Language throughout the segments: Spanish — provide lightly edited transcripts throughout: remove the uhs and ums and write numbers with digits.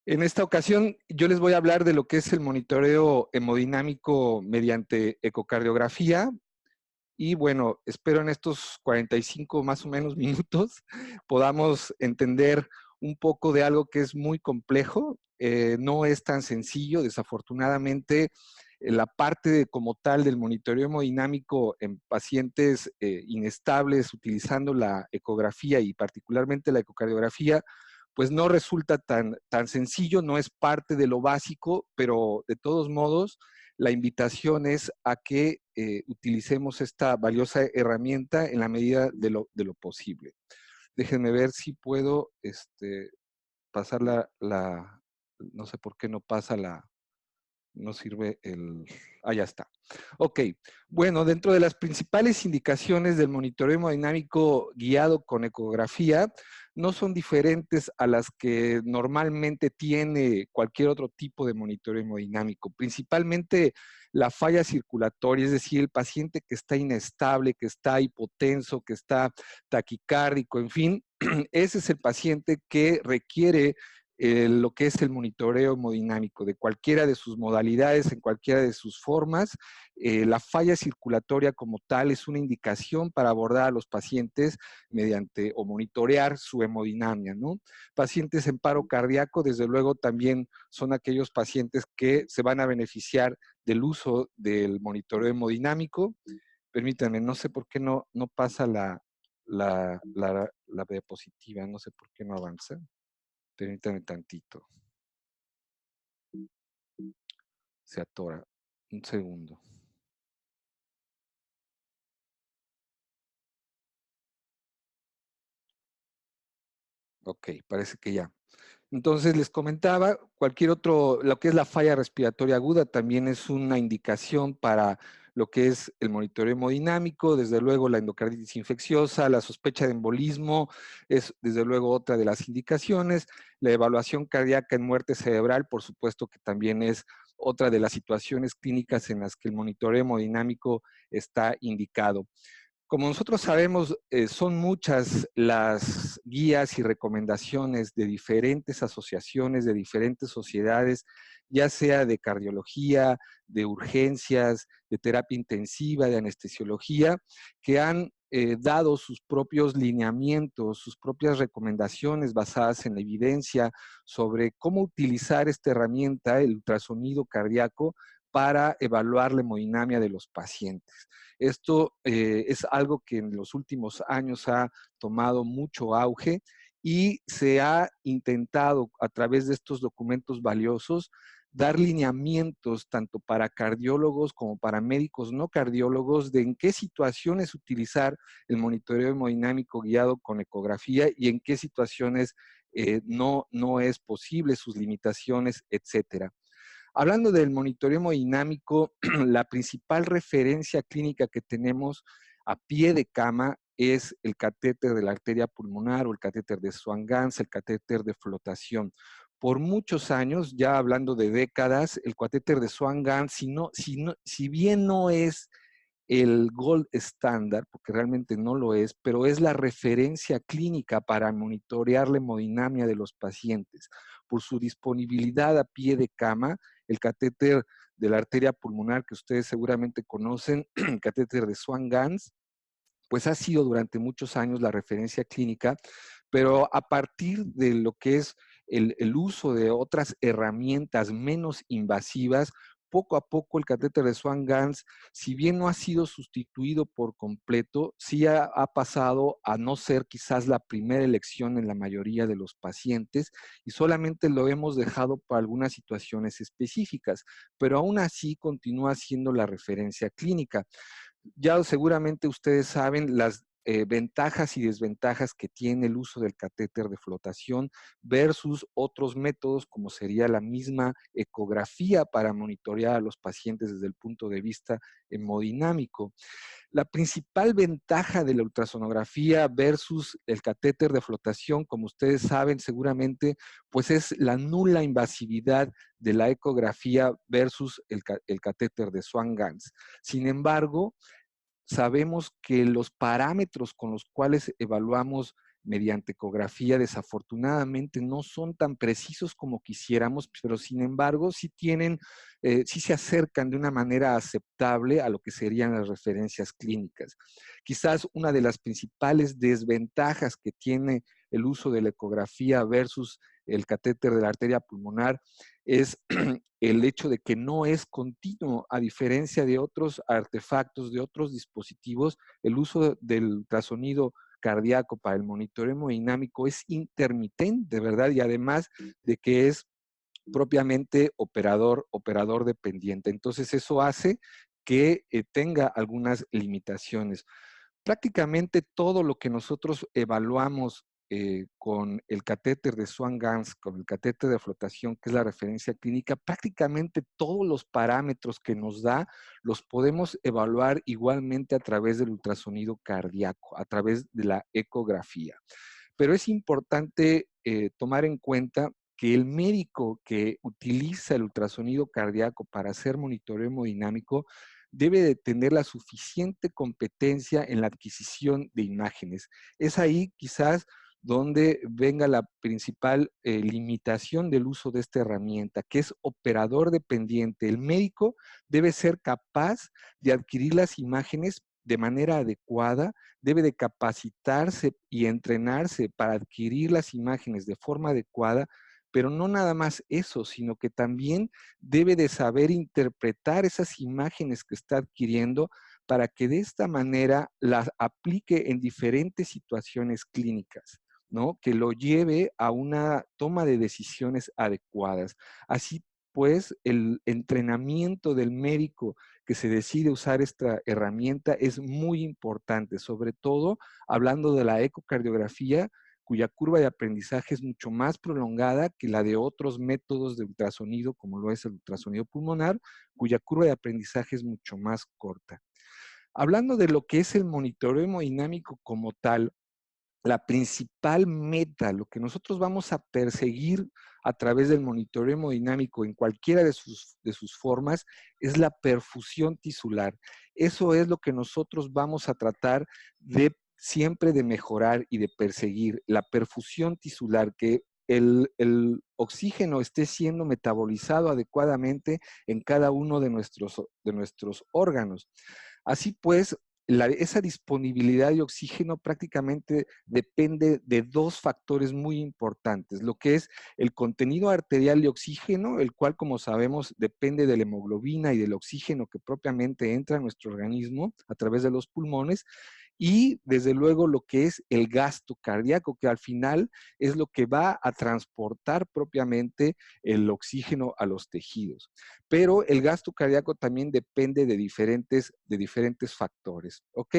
En esta ocasión yo les voy a hablar de lo que es el monitoreo hemodinámico mediante ecocardiografía y bueno, espero en estos 45 más o menos minutos podamos entender un poco de algo que es muy complejo, no es tan sencillo, desafortunadamente la parte como tal del monitoreo hemodinámico en pacientes inestables utilizando la ecografía y particularmente la ecocardiografía, pues no resulta tan sencillo, no es parte de lo básico, pero de todos modos, la invitación es a que utilicemos esta valiosa herramienta en la medida de lo posible. Déjenme ver si puedo pasar no sé por qué no pasa no sirve ya está. Ok, bueno, dentro de las principales indicaciones del monitoreo hemodinámico guiado con ecografía, no son diferentes a las que normalmente tiene cualquier otro tipo de monitoreo hemodinámico, principalmente la falla circulatoria, es decir, el paciente que está inestable, que está hipotenso, que está taquicárdico, en fin, ese es el paciente que requiere lo que es el monitoreo hemodinámico de cualquiera de sus modalidades, en cualquiera de sus formas. La falla circulatoria como tal es una indicación para abordar a los pacientes mediante o monitorear su hemodinamia, ¿no? Pacientes en paro cardíaco, desde luego, también son aquellos pacientes que se van a beneficiar del uso del monitoreo hemodinámico. Permítanme, no sé por qué no pasa la diapositiva, no sé por qué no avanza. Permítame tantito. Se atora. Un segundo. Ok, parece que ya. Entonces les comentaba, cualquier otro, lo que es la falla respiratoria aguda también es una indicación para lo que es el monitoreo hemodinámico, desde luego la endocarditis infecciosa, la sospecha de embolismo es desde luego otra de las indicaciones, la evaluación cardíaca en muerte cerebral, por supuesto que también es otra de las situaciones clínicas en las que el monitoreo hemodinámico está indicado. Como nosotros sabemos, son muchas las guías y recomendaciones de diferentes asociaciones, de diferentes sociedades, ya sea de cardiología, de urgencias, de terapia intensiva, de anestesiología, que han dado sus propios lineamientos, sus propias recomendaciones basadas en la evidencia sobre cómo utilizar esta herramienta, el ultrasonido cardíaco, para evaluar la hemodinamia de los pacientes. Esto es algo que en los últimos años ha tomado mucho auge y se ha intentado a través de estos documentos valiosos dar lineamientos tanto para cardiólogos como para médicos no cardiólogos de en qué situaciones utilizar el monitoreo hemodinámico guiado con ecografía y en qué situaciones no es posible, sus limitaciones, etcétera. Hablando del monitoreo hemodinámico, la principal referencia clínica que tenemos a pie de cama es el catéter de la arteria pulmonar o el catéter de Swan-Ganz, el catéter de flotación. Por muchos años, ya hablando de décadas, el catéter de Swan-Ganz, si bien no es el gold estándar, porque realmente no lo es, pero es la referencia clínica para monitorear la hemodinamia de los pacientes. Por su disponibilidad a pie de cama, el catéter de la arteria pulmonar que ustedes seguramente conocen, el catéter de Swan-Ganz, pues ha sido durante muchos años la referencia clínica, pero a partir de lo que es el uso de otras herramientas menos invasivas, poco a poco el catéter de Swan-Ganz, si bien no ha sido sustituido por completo, sí ha pasado a no ser quizás la primera elección en la mayoría de los pacientes y solamente lo hemos dejado para algunas situaciones específicas, pero aún así continúa siendo la referencia clínica. Ya seguramente ustedes saben las ventajas y desventajas que tiene el uso del catéter de flotación versus otros métodos como sería la misma ecografía para monitorear a los pacientes desde el punto de vista hemodinámico. La principal ventaja de la ultrasonografía versus el catéter de flotación, como ustedes saben seguramente, pues es la nula invasividad de la ecografía versus el catéter de Swan-Ganz. Sin embargo, sabemos que los parámetros con los cuales evaluamos mediante ecografía, desafortunadamente no son tan precisos como quisiéramos, pero sin embargo sí tienen, sí se acercan de una manera aceptable a lo que serían las referencias clínicas. Quizás una de las principales desventajas que tiene el uso de la ecografía versus el catéter de la arteria pulmonar es el hecho de que no es continuo, a diferencia de otros artefactos, de otros dispositivos. El uso del ultrasonido cardíaco para el monitoreo hemodinámico es intermitente, ¿verdad? Y además de que es propiamente operador dependiente. Entonces eso hace que tenga algunas limitaciones. Prácticamente todo lo que nosotros evaluamos con el catéter de Swan-Ganz, con el catéter de flotación, que es la referencia clínica, prácticamente todos los parámetros que nos da los podemos evaluar igualmente a través del ultrasonido cardíaco, a través de la ecografía. Pero es importante tomar en cuenta que el médico que utiliza el ultrasonido cardíaco para hacer monitoreo hemodinámico debe de tener la suficiente competencia en la adquisición de imágenes. Es ahí quizás donde venga la principal limitación del uso de esta herramienta, que es operador dependiente. El médico debe ser capaz de adquirir las imágenes de manera adecuada, debe de capacitarse y entrenarse para adquirir las imágenes de forma adecuada, pero no nada más eso, sino que también debe de saber interpretar esas imágenes que está adquiriendo para que de esta manera las aplique en diferentes situaciones clínicas, ¿no? Que lo lleve a una toma de decisiones adecuadas. Así pues, el entrenamiento del médico que se decide usar esta herramienta es muy importante, sobre todo hablando de la ecocardiografía, cuya curva de aprendizaje es mucho más prolongada que la de otros métodos de ultrasonido, como lo es el ultrasonido pulmonar, cuya curva de aprendizaje es mucho más corta. Hablando de lo que es el monitoreo hemodinámico como tal, la principal meta, lo que nosotros vamos a perseguir a través del monitoreo hemodinámico en cualquiera de sus formas, es la perfusión tisular. Eso es lo que nosotros vamos a tratar de siempre de mejorar y de perseguir, la perfusión tisular, que el oxígeno esté siendo metabolizado adecuadamente en cada uno de nuestros órganos. Así pues, esa disponibilidad de oxígeno prácticamente depende de dos factores muy importantes, lo que es el contenido arterial de oxígeno, el cual, como sabemos, depende de la hemoglobina y del oxígeno que propiamente entra a nuestro organismo a través de los pulmones, y desde luego lo que es el gasto cardíaco, que al final es lo que va a transportar propiamente el oxígeno a los tejidos. Pero el gasto cardíaco también depende de diferentes factores, ¿ok?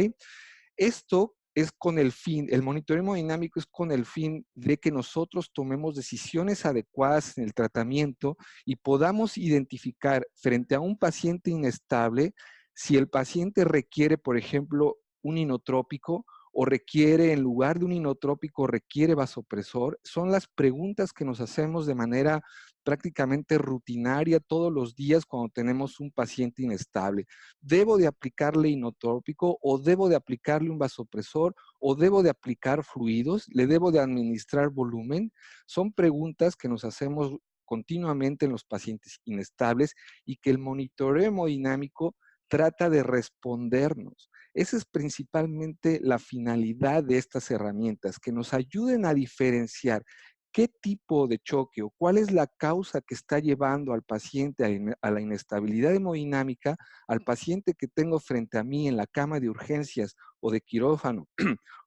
Esto es con el fin, el monitoreo hemodinámico es con el fin de que nosotros tomemos decisiones adecuadas en el tratamiento y podamos identificar frente a un paciente inestable si el paciente requiere, por ejemplo, un inotrópico o requiere, en lugar de un inotrópico, requiere vasopresor. Son las preguntas que nos hacemos de manera prácticamente rutinaria todos los días cuando tenemos un paciente inestable. ¿Debo de aplicarle inotrópico o debo de aplicarle un vasopresor o debo de aplicar fluidos? ¿Le debo de administrar volumen? Son preguntas que nos hacemos continuamente en los pacientes inestables y que el monitoreo hemodinámico trata de respondernos. Esa es principalmente la finalidad de estas herramientas, que nos ayuden a diferenciar qué tipo de choque o cuál es la causa que está llevando al paciente a la inestabilidad hemodinámica, al paciente que tengo frente a mí en la cama de urgencias o de quirófano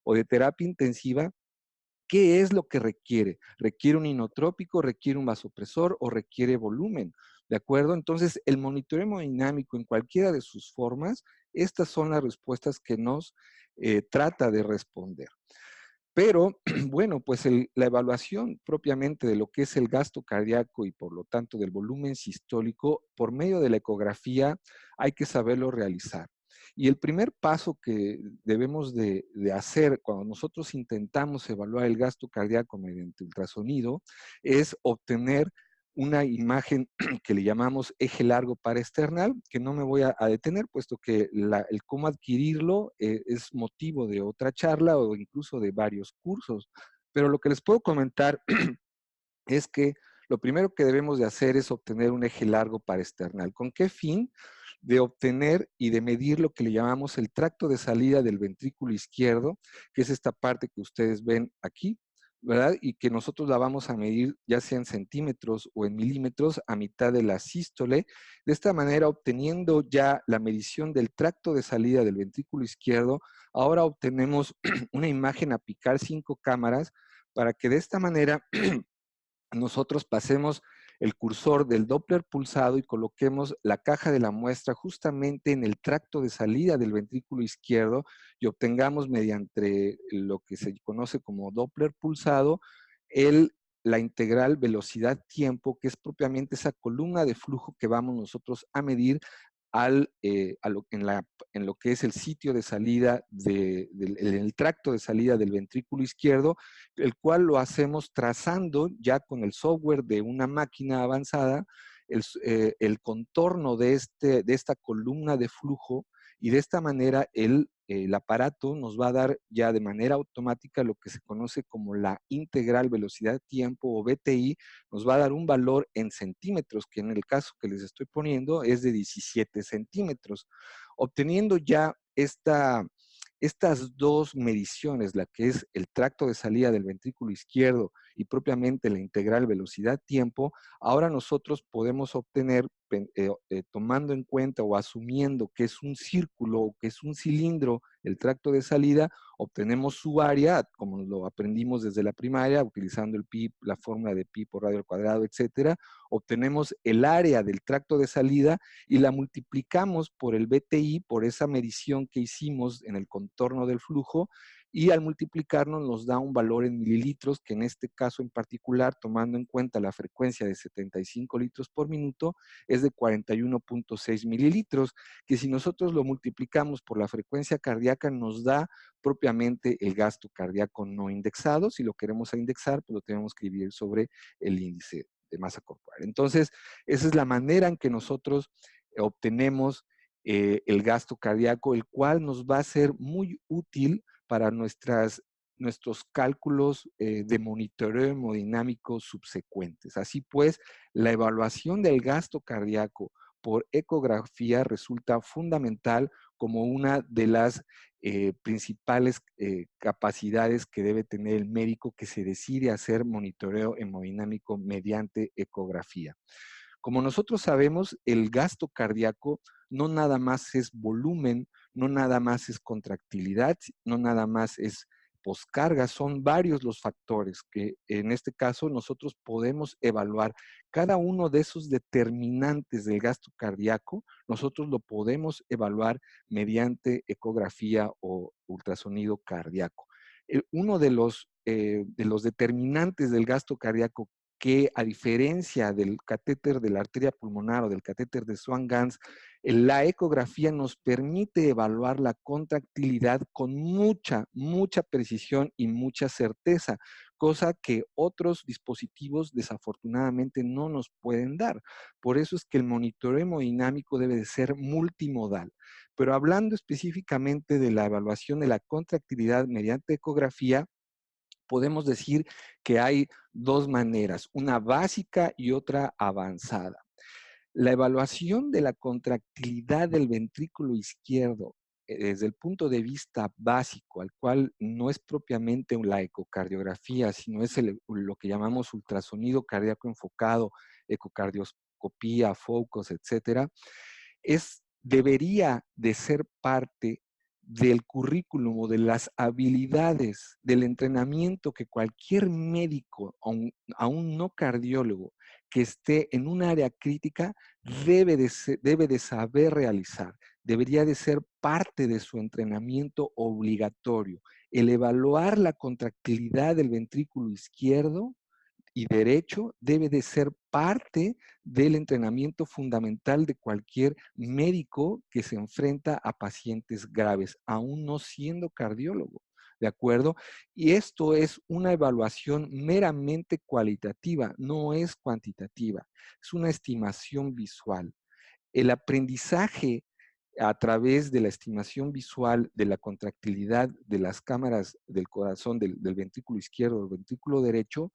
o de terapia intensiva. ¿Qué es lo que requiere? ¿Requiere un inotrópico, requiere un vasopresor o requiere volumen? ¿De acuerdo? Entonces, el monitoreo hemodinámico en cualquiera de sus formas, estas son las respuestas que nos trata de responder. Pero, bueno, pues la evaluación propiamente de lo que es el gasto cardíaco y por lo tanto del volumen sistólico, por medio de la ecografía, hay que saberlo realizar. Y el primer paso que debemos de hacer cuando nosotros intentamos evaluar el gasto cardíaco mediante ultrasonido es obtener una imagen que le llamamos eje largo paraesternal, que no me voy a detener, puesto que el cómo adquirirlo es motivo de otra charla o incluso de varios cursos. Pero lo que les puedo comentar es que lo primero que debemos de hacer es obtener un eje largo paraesternal. ¿Con qué fin? De obtener y de medir lo que le llamamos el tracto de salida del ventrículo izquierdo, que es esta parte que ustedes ven aquí, ¿verdad? Y que nosotros la vamos a medir ya sea en centímetros o en milímetros a mitad de la sístole. De esta manera, obteniendo ya la medición del tracto de salida del ventrículo izquierdo, ahora obtenemos una imagen apical 5 cámaras para que de esta manera nosotros pasemos el cursor del Doppler pulsado y coloquemos la caja de la muestra justamente en el tracto de salida del ventrículo izquierdo y obtengamos mediante lo que se conoce como Doppler pulsado la integral velocidad-tiempo, que es propiamente esa columna de flujo que vamos nosotros a medir en lo que es el sitio de salida, en el tracto de salida del ventrículo izquierdo, el cual lo hacemos trazando ya con el software de una máquina avanzada, el contorno de esta columna de flujo, y de esta manera el aparato nos va a dar ya de manera automática lo que se conoce como la integral velocidad-tiempo o VTI, nos va a dar un valor en centímetros, que en el caso que les estoy poniendo es de 17 centímetros. Obteniendo ya estas dos mediciones, la que es el tracto de salida del ventrículo izquierdo y propiamente la integral velocidad-tiempo, ahora nosotros podemos obtener, tomando en cuenta o asumiendo que es un círculo o que es un cilindro el tracto de salida, obtenemos su área, como lo aprendimos desde la primaria, utilizando el pi, la fórmula de pi por radio al cuadrado, etcétera. Obtenemos el área del tracto de salida y la multiplicamos por el BTI, por esa medición que hicimos en el contorno del flujo, y al multiplicarnos nos da un valor en mililitros, que en este caso en particular, tomando en cuenta la frecuencia de 75 litros por minuto, es de 41.6 mililitros, que si nosotros lo multiplicamos por la frecuencia cardíaca nos da propiamente el gasto cardíaco no indexado. Si lo queremos indexar, pues lo tenemos que dividir sobre el índice de masa corporal. Entonces, esa es la manera en que nosotros obtenemos el gasto cardíaco, el cual nos va a ser muy útil para nuestros cálculos de monitoreo hemodinámico subsecuentes. Así pues, la evaluación del gasto cardíaco por ecografía resulta fundamental como una de las principales capacidades que debe tener el médico que se decide hacer monitoreo hemodinámico mediante ecografía. Como nosotros sabemos, el gasto cardíaco no nada más es volumen, no nada más es contractilidad, no nada más es poscarga, son varios los factores que en este caso nosotros podemos evaluar. Cada uno de esos determinantes del gasto cardíaco, nosotros lo podemos evaluar mediante ecografía o ultrasonido cardíaco. Uno de los determinantes del gasto cardíaco que, a diferencia del catéter de la arteria pulmonar o del catéter de Swan-Ganz, la ecografía nos permite evaluar la contractilidad con mucha precisión y mucha certeza, cosa que otros dispositivos desafortunadamente no nos pueden dar. Por eso es que el monitoreo hemodinámico debe de ser multimodal. Pero hablando específicamente de la evaluación de la contractilidad mediante ecografía, podemos decir que hay dos maneras, una básica y otra avanzada. La evaluación de la contractilidad del ventrículo izquierdo desde el punto de vista básico, al cual no es propiamente la ecocardiografía, sino es lo que llamamos ultrasonido cardíaco enfocado, ecocardioscopía, focos, etcétera, debería de ser parte del currículum o de las habilidades del entrenamiento que cualquier médico, aún no cardiólogo, que esté en un área crítica, debe de saber realizar. Debería de ser parte de su entrenamiento obligatorio. El evaluar la contractilidad del ventrículo izquierdo y derecho debe de ser parte del entrenamiento fundamental de cualquier médico que se enfrenta a pacientes graves, aún no siendo cardiólogo. ¿de acuerdo? Y esto es una evaluación meramente cualitativa, no es cuantitativa, es una estimación visual. El aprendizaje a través de la estimación visual de la contractilidad de las cámaras del corazón, del ventrículo izquierdo, del ventrículo derecho,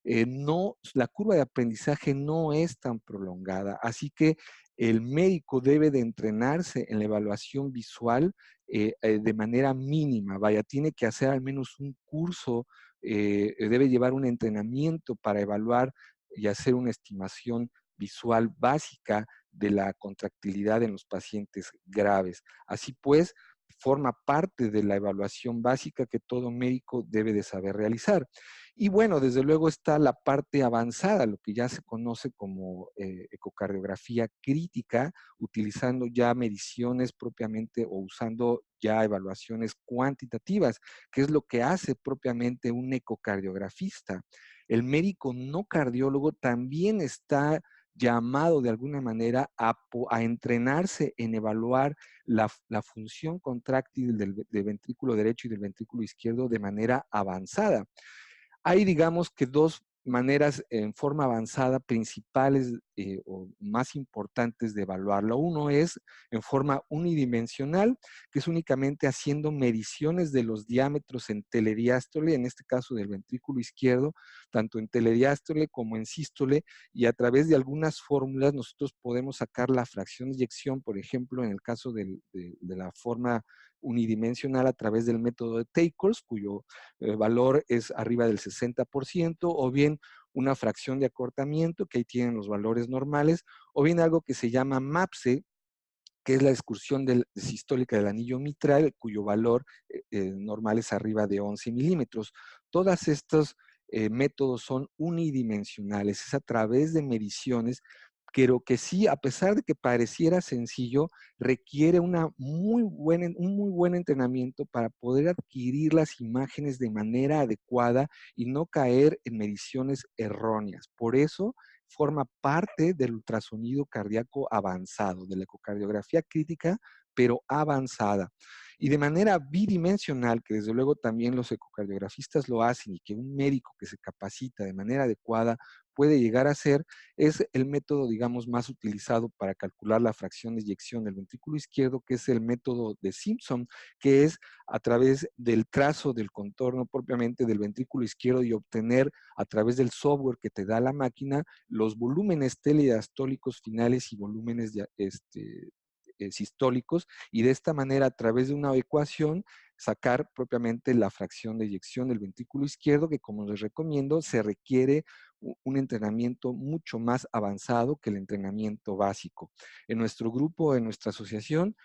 la curva de aprendizaje no es tan prolongada. Así que el médico debe de entrenarse en la evaluación visual de manera mínima. Vaya, tiene que hacer al menos un curso, debe llevar un entrenamiento para evaluar y hacer una estimación visual básica de la contractilidad en los pacientes graves. Así pues, forma parte de la evaluación básica que todo médico debe de saber realizar. Y bueno, desde luego está la parte avanzada, lo que ya se conoce como ecocardiografía crítica, utilizando ya mediciones propiamente o usando ya evaluaciones cuantitativas, que es lo que hace propiamente un ecocardiografista. El médico no cardiólogo también está llamado de alguna manera a entrenarse en evaluar la función contráctil del ventrículo derecho y del ventrículo izquierdo de manera avanzada. Hay, digamos que dos maneras en forma avanzada principales o más importantes de evaluarlo. Uno es en forma unidimensional, que es únicamente haciendo mediciones de los diámetros en telediástole, en este caso del ventrículo izquierdo, tanto en telediástole como en sístole, y a través de algunas fórmulas nosotros podemos sacar la fracción de eyección, por ejemplo, en el caso de la forma unidimensional a través del método de Takers, cuyo valor es arriba del 60%, o bien una fracción de acortamiento, que ahí tienen los valores normales, o bien algo que se llama MAPSE, que es la excursión sistólica del anillo mitral, cuyo valor normal es arriba de 11 milímetros. Todos estos métodos son unidimensionales, es a través de mediciones, pero que sí, a pesar de que pareciera sencillo, requiere un muy buen entrenamiento para poder adquirir las imágenes de manera adecuada y no caer en mediciones erróneas. Por eso forma parte del ultrasonido cardíaco avanzado, de la ecocardiografía crítica, pero avanzada. Y de manera bidimensional, que desde luego también los ecocardiografistas lo hacen y que un médico que se capacita de manera adecuada puede llegar a hacer, es el método, digamos, más utilizado para calcular la fracción de eyección del ventrículo izquierdo, que es el método de Simpson, que es a través del trazo del contorno propiamente del ventrículo izquierdo y obtener a través del software que te da la máquina los volúmenes telediastólicos finales y volúmenes sistólicos, y de esta manera a través de una ecuación sacar propiamente la fracción de eyección del ventrículo izquierdo, que como les recomiendo se requiere un entrenamiento mucho más avanzado que el entrenamiento básico. En nuestro grupo, en nuestra asociación,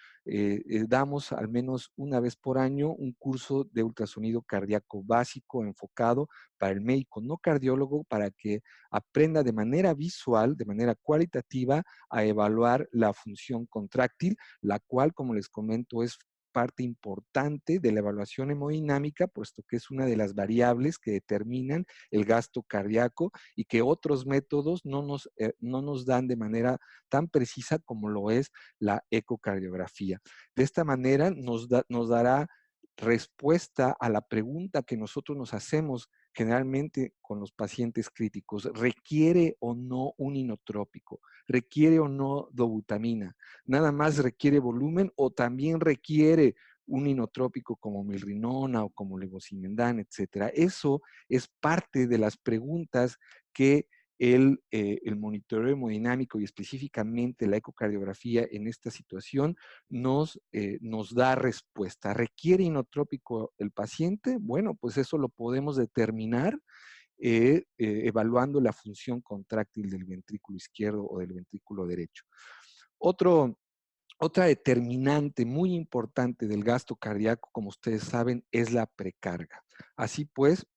damos al menos una vez por año un curso de ultrasonido cardíaco básico enfocado para el médico no cardiólogo, para que aprenda de manera visual, de manera cualitativa, a evaluar la función contráctil, la cual, como les comento, es parte importante de la evaluación hemodinámica, puesto que es una de las variables que determinan el gasto cardíaco y que otros métodos no nos dan de manera tan precisa como lo es la ecocardiografía. De esta manera nos dará respuesta a la pregunta que nosotros nos hacemos generalmente con los pacientes críticos: ¿requiere o no un inotrópico? ¿Requiere o no dobutamina? ¿Nada más requiere volumen o también requiere un inotrópico como milrinona o como levosimendan, etcétera? Eso es parte de las preguntas que el monitoreo hemodinámico y específicamente la ecocardiografía en esta situación nos da respuesta. ¿Requiere inotrópico el paciente? Bueno, pues eso lo podemos determinar evaluando la función contráctil del ventrículo izquierdo o del ventrículo derecho. Otro, Otra determinante muy importante del gasto cardíaco, como ustedes saben, es la precarga. Así pues,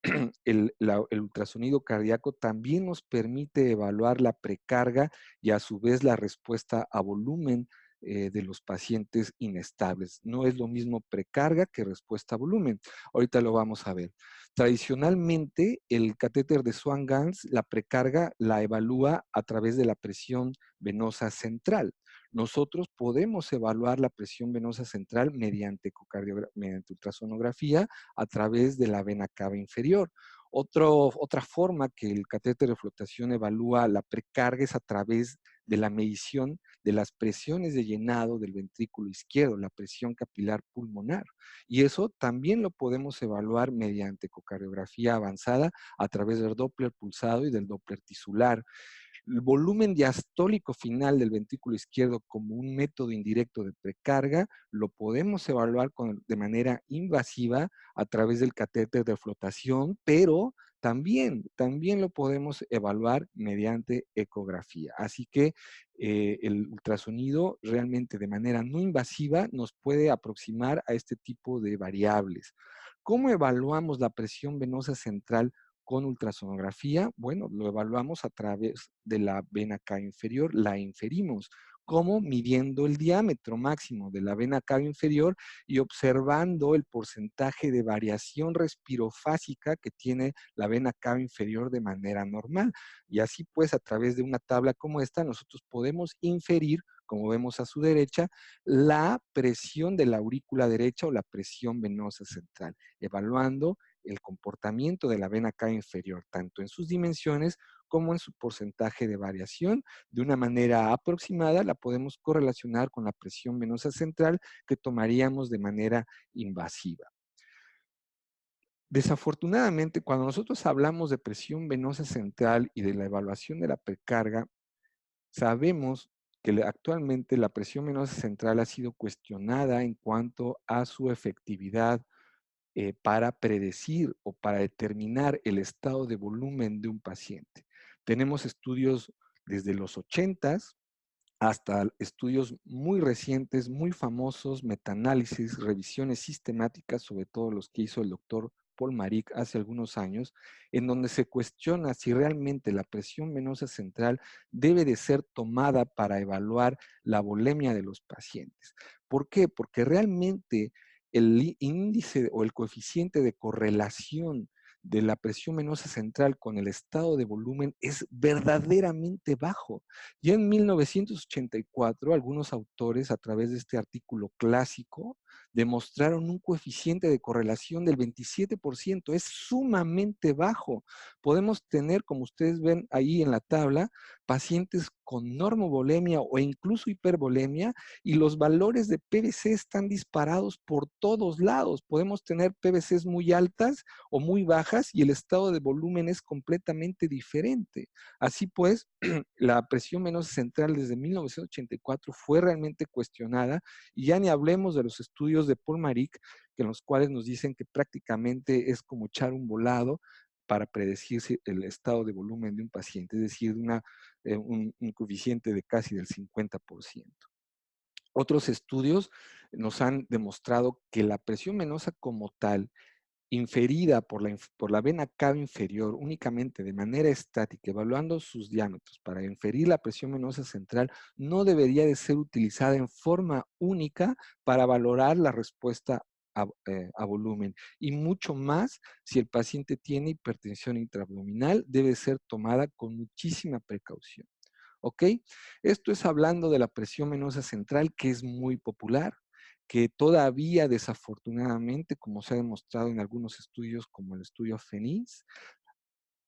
el ultrasonido cardíaco también nos permite evaluar la precarga y a su vez la respuesta a volumen de los pacientes inestables. No es lo mismo precarga que respuesta a volumen. Ahorita lo vamos a ver. Tradicionalmente, el catéter de Swan-Ganz, la precarga la evalúa a través de la presión venosa central. nosotros podemos evaluar la presión venosa central mediante ultrasonografía a través de la vena cava inferior. Otra forma que el catéter de flotación evalúa la precarga es a través de la medición de las presiones de llenado del ventrículo izquierdo, la presión capilar pulmonar. Y eso también lo podemos evaluar mediante ecocardiografía avanzada a través del Doppler pulsado y del Doppler tisular. El volumen diastólico final del ventrículo izquierdo como un método indirecto de precarga lo podemos evaluar de manera invasiva a través del catéter de flotación, pero también lo podemos evaluar mediante ecografía. Así que el ultrasonido realmente de manera no invasiva nos puede aproximar a este tipo de variables. ¿Cómo evaluamos la presión venosa central con ultrasonografía? Bueno, lo evaluamos a través de la vena cava inferior, la inferimos. ¿Cómo? Midiendo el diámetro máximo de la vena cava inferior y observando el porcentaje de variación respirofásica que tiene la vena cava inferior de manera normal. Y así pues, a través de una tabla como esta, nosotros podemos inferir, como vemos a su derecha, la presión de la aurícula derecha o la presión venosa central, evaluando el comportamiento de la vena cava inferior, tanto en sus dimensiones como en su porcentaje de variación. De una manera aproximada la podemos correlacionar con la presión venosa central que tomaríamos de manera invasiva. Desafortunadamente, cuando nosotros hablamos de presión venosa central y de la evaluación de la precarga, sabemos que actualmente la presión venosa central ha sido cuestionada en cuanto a su efectividad para predecir o para determinar el estado de volumen de un paciente. Tenemos estudios desde los 80s hasta estudios muy recientes, muy famosos, metaanálisis, revisiones sistemáticas, sobre todo los que hizo el doctor Paul Marik hace algunos años, en donde se cuestiona si realmente la presión venosa central debe de ser tomada para evaluar la volemia de los pacientes. ¿Por qué? Porque realmente el índice o el coeficiente de correlación de la presión venosa central con el estado de volumen es verdaderamente bajo. Ya en 1984, algunos autores, a través de este artículo clásico, demostraron un coeficiente de correlación del 27%. Es sumamente bajo. Podemos tener, como ustedes ven ahí en la tabla, pacientes con normovolemia o incluso hipervolemia, y los valores de PVC están disparados por todos lados. Podemos tener PVCs muy altas o muy bajas y el estado de volumen es completamente diferente. Así pues, la presión venosa central desde 1984 fue realmente cuestionada, y ya ni hablemos de los estudios de Paul Marik, en los cuales nos dicen que prácticamente es como echar un volado para predecir el estado de volumen de un paciente, es decir, un coeficiente de casi del 50%. Otros estudios nos han demostrado que la presión venosa como tal, inferida por la vena cava inferior únicamente de manera estática, evaluando sus diámetros para inferir la presión venosa central, no debería de ser utilizada en forma única para valorar la respuesta a volumen. Y mucho más si el paciente tiene hipertensión intraabdominal, debe ser tomada con muchísima precaución. ¿Ok? Esto es hablando de la presión venosa central, que es muy popular, que todavía desafortunadamente, como se ha demostrado en algunos estudios como el estudio FENIS,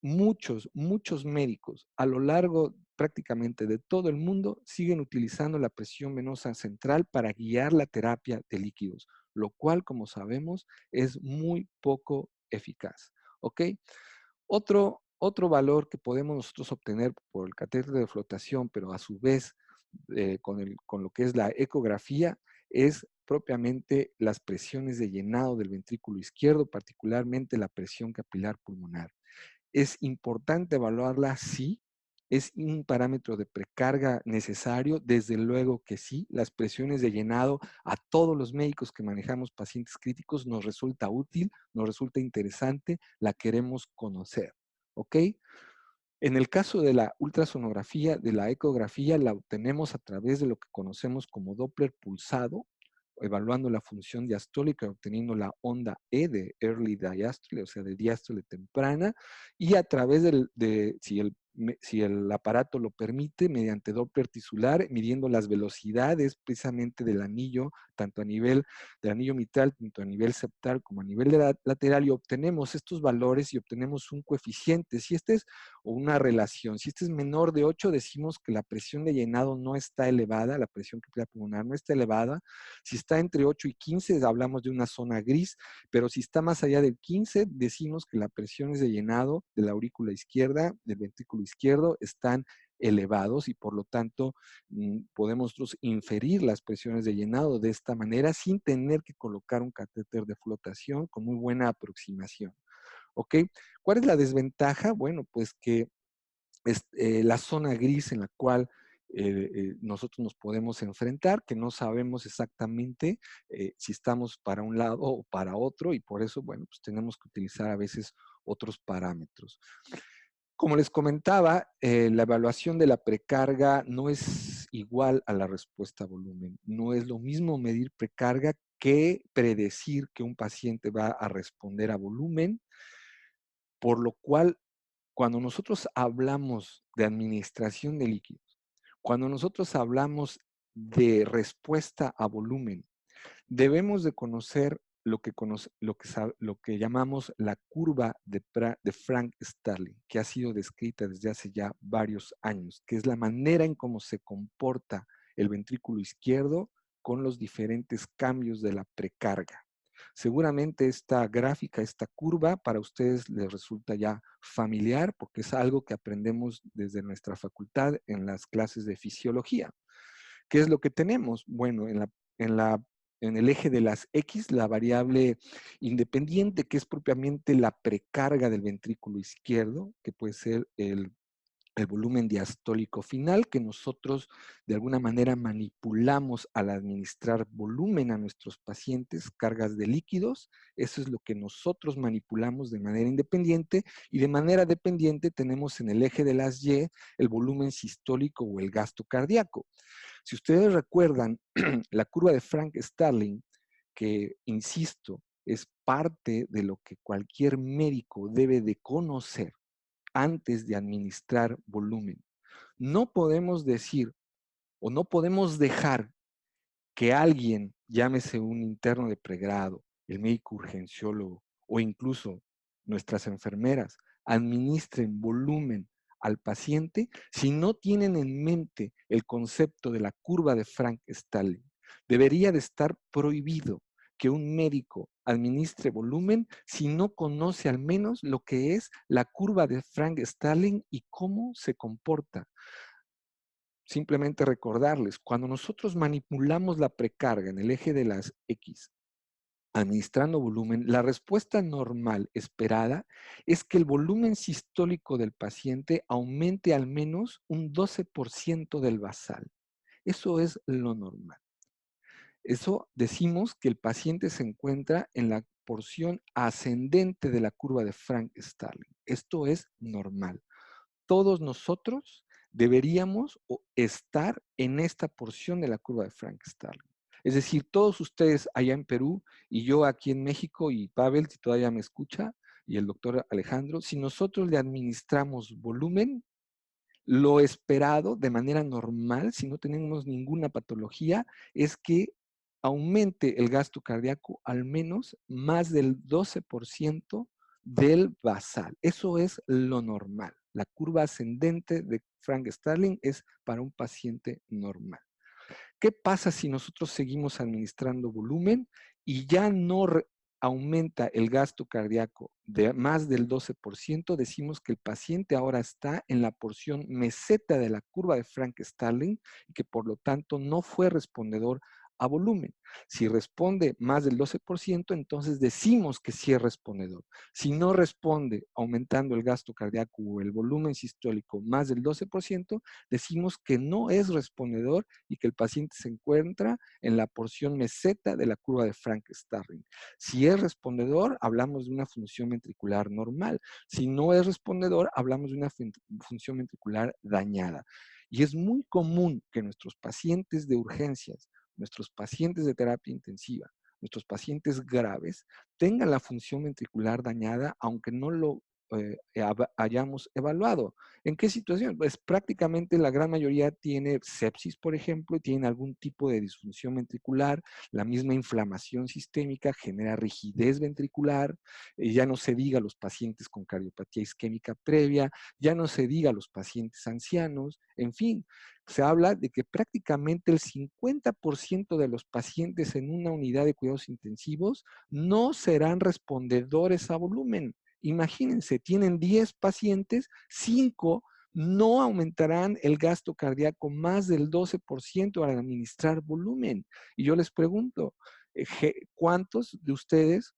muchos médicos a lo largo prácticamente de todo el mundo siguen utilizando la presión venosa central para guiar la terapia de líquidos, lo cual, como sabemos, es muy poco eficaz. ¿Ok? Otro valor que podemos nosotros obtener por el catéter de flotación, pero a su vez con lo que es la ecografía, es propiamente las presiones de llenado del ventrículo izquierdo, particularmente la presión capilar pulmonar. ¿Es importante evaluarla? Sí. ¿Es un parámetro de precarga necesario? Desde luego que sí. Las presiones de llenado a todos los médicos que manejamos pacientes críticos nos resulta útil, nos resulta interesante, la queremos conocer. ¿Ok? En el caso de la ultrasonografía, de la ecografía, la obtenemos a través de lo que conocemos como Doppler pulsado, evaluando la función diastólica, obteniendo la onda E de early diastole, o sea, de diástole temprana, y a través si el si el aparato lo permite, mediante Doppler tisular, midiendo las velocidades precisamente del anillo, tanto a nivel del anillo mitral, tanto a nivel septal como a nivel lateral, y obtenemos estos valores y obtenemos un coeficiente. Si este es, o una relación, si este es menor de 8, decimos que la presión de llenado no está elevada, la presión capitular pulmonar no está elevada. Si está entre 8 y 15, hablamos de una zona gris, pero si está más allá del 15, decimos que las presiones de llenado de la aurícula izquierda, del ventrículo izquierdo, están elevados y por lo tanto podemos nosotros inferir las presiones de llenado de esta manera sin tener que colocar un catéter de flotación con muy buena aproximación. ¿Ok? ¿Cuál es la desventaja? Bueno, pues que la zona gris en la cual nosotros nos podemos enfrentar, que no sabemos exactamente si estamos para un lado o para otro, y por eso, bueno, pues tenemos que utilizar a veces otros parámetros. Como les comentaba, la evaluación de la precarga no es igual a la respuesta a volumen. No es lo mismo medir precarga que predecir que un paciente va a responder a volumen, por lo cual cuando nosotros hablamos de administración de líquidos, cuando nosotros hablamos de respuesta a volumen, debemos de conocer lo que llamamos la curva de Frank Starling, que ha sido descrita desde hace ya varios años, que es la manera en cómo se comporta el ventrículo izquierdo con los diferentes cambios de la precarga. Seguramente esta gráfica, esta curva, para ustedes les resulta ya familiar porque es algo que aprendemos desde nuestra facultad en las clases de fisiología. ¿Qué es lo que tenemos? Bueno, en la en el eje de las X, la variable independiente, que es propiamente la precarga del ventrículo izquierdo, que puede ser el volumen diastólico final, que nosotros de alguna manera manipulamos al administrar volumen a nuestros pacientes, cargas de líquidos. Eso es lo que nosotros manipulamos de manera independiente, y de manera dependiente tenemos en el eje de las Y el volumen sistólico o el gasto cardíaco. Si ustedes recuerdan la curva de Frank Starling, que, insisto, es parte de lo que cualquier médico debe de conocer antes de administrar volumen. No podemos decir o no podemos dejar que alguien, llámese un interno de pregrado, el médico urgenciólogo o incluso nuestras enfermeras, administren volumen al paciente si no tienen en mente el concepto de la curva de Frank Starling. Debería de estar prohibido que un médico administre volumen si no conoce al menos lo que es la curva de Frank Starling y cómo se comporta. Simplemente recordarles, cuando nosotros manipulamos la precarga en el eje de las X, administrando volumen, la respuesta normal esperada es que el volumen sistólico del paciente aumente al menos un 12% del basal. Eso es lo normal. Eso decimos que el paciente se encuentra en la porción ascendente de la curva de Frank Starling. Esto es normal. Todos nosotros deberíamos estar en esta porción de la curva de Frank Starling. Es decir, todos ustedes allá en Perú y yo aquí en México, y Pavel, si todavía me escucha, y el doctor Alejandro, si nosotros le administramos volumen, lo esperado de manera normal, si no tenemos ninguna patología, es que aumente el gasto cardíaco al menos más del 12% del basal. Eso es lo normal. La curva ascendente de Frank Starling es para un paciente normal. ¿Qué pasa si nosotros seguimos administrando volumen y ya no aumenta el gasto cardíaco de más del 12%? Decimos que el paciente ahora está en la porción meseta de la curva de Frank Starling y que por lo tanto no fue respondedor a volumen. Si responde más del 12%, entonces decimos que sí es respondedor. Si no responde aumentando el gasto cardíaco o el volumen sistólico más del 12%, decimos que no es respondedor y que el paciente se encuentra en la porción meseta de la curva de Frank Starling. Si es respondedor, hablamos de una función ventricular normal. Si no es respondedor, hablamos de una función ventricular dañada. Y es muy común que nuestros pacientes de urgencias, nuestros pacientes de terapia intensiva, nuestros pacientes graves tengan la función ventricular dañada, aunque no lo hayamos evaluado. ¿En qué situación? Pues prácticamente la gran mayoría tiene sepsis, por ejemplo, y tienen algún tipo de disfunción ventricular. La misma inflamación sistémica genera rigidez ventricular. Ya no se diga los pacientes con cardiopatía isquémica previa, ya no se diga los pacientes ancianos, en fin. Se habla de que prácticamente el 50% de los pacientes en una unidad de cuidados intensivos no serán respondedores a volumen. Imagínense, tienen 10 pacientes, 5 no aumentarán el gasto cardíaco más del 12% al administrar volumen. Y yo les pregunto, ¿cuántos de ustedes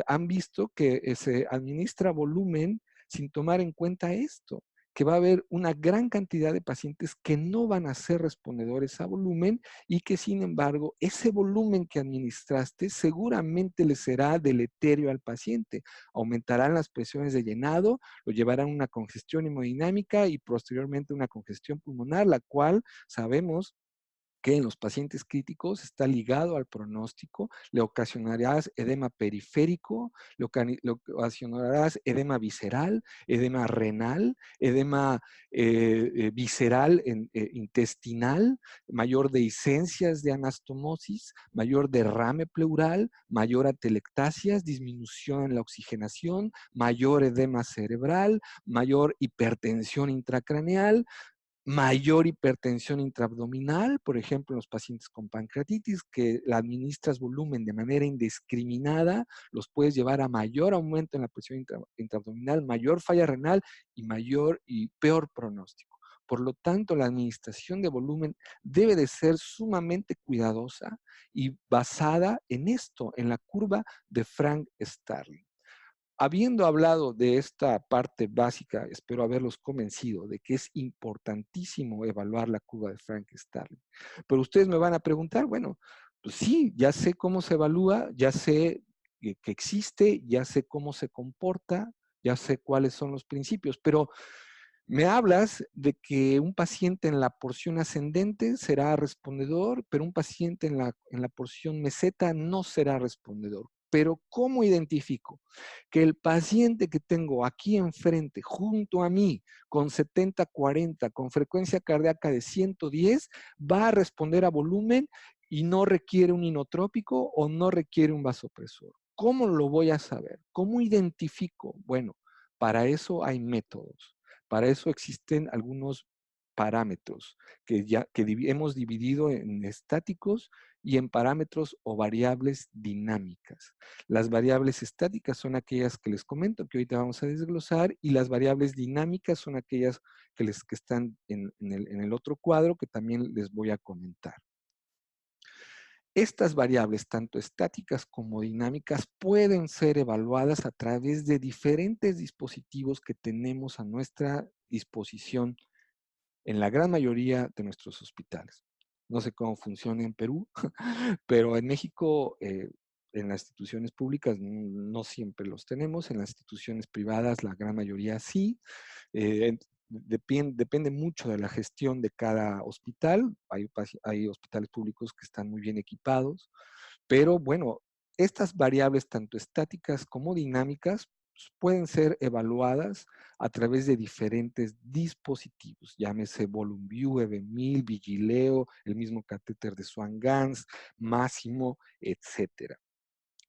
han visto que se administra volumen sin tomar en cuenta esto? Que va a haber una gran cantidad de pacientes que no van a ser respondedores a volumen y que sin embargo ese volumen que administraste seguramente le será deleterio al paciente. Aumentarán las presiones de llenado, lo llevarán a una congestión hemodinámica y posteriormente una congestión pulmonar, la cual sabemos que en los pacientes críticos está ligado al pronóstico, le ocasionarás edema periférico, le ocasionarás edema visceral, edema renal, edema visceral intestinal, mayor dehiscencias de anastomosis, mayor derrame pleural, mayor atelectasias, disminución en la oxigenación, mayor edema cerebral, mayor hipertensión intracraneal, mayor hipertensión intraabdominal, por ejemplo, en los pacientes con pancreatitis, que la administras volumen de manera indiscriminada, los puedes llevar a mayor aumento en la presión intraabdominal, mayor falla renal y mayor y peor pronóstico. Por lo tanto, la administración de volumen debe de ser sumamente cuidadosa y basada en esto, en la curva de Frank Starling. Habiendo hablado de esta parte básica, espero haberlos convencido de que es importantísimo evaluar la curva de Frank Starling. Pero ustedes me van a preguntar, bueno, pues sí, ya sé cómo se evalúa, ya sé que existe, ya sé cómo se comporta, ya sé cuáles son los principios, pero me hablas de que un paciente en la porción ascendente será respondedor, pero un paciente en la porción meseta no será respondedor. Pero ¿cómo identifico que el paciente que tengo aquí enfrente, junto a mí, con 70-40, con frecuencia cardíaca de 110, va a responder a volumen y no requiere un inotrópico o no requiere un vasopresor? ¿Cómo lo voy a saber? ¿Cómo identifico? Bueno, para eso hay métodos. Para eso existen algunos parámetros que hemos dividido en estáticos y en parámetros o variables dinámicas. Las variables estáticas son aquellas que les comento, que ahorita vamos a desglosar, y las variables dinámicas son aquellas que están en el otro cuadro, que también les voy a comentar. Estas variables, tanto estáticas como dinámicas, pueden ser evaluadas a través de diferentes dispositivos que tenemos a nuestra disposición en la gran mayoría de nuestros hospitales. No sé cómo funciona en Perú, pero en México, en las instituciones públicas no siempre los tenemos, en las instituciones privadas la gran mayoría sí. Depende mucho de la gestión de cada hospital. Hay hospitales públicos que están muy bien equipados, pero bueno, estas variables, tanto estáticas como dinámicas, pueden ser evaluadas a través de diferentes dispositivos, llámese VolumeView, EV1000, Vigileo, el mismo catéter de Swan-Ganz, Máximo, etcétera.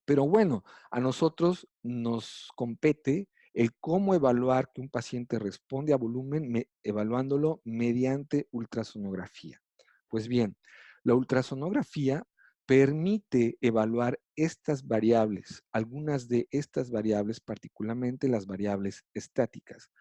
Pero bueno, a nosotros nos compete el cómo evaluar que un paciente responde a volumen evaluándolo mediante ultrasonografía. Pues bien, la ultrasonografía permite evaluar estas variables, algunas de estas variables, particularmente las variables estáticas.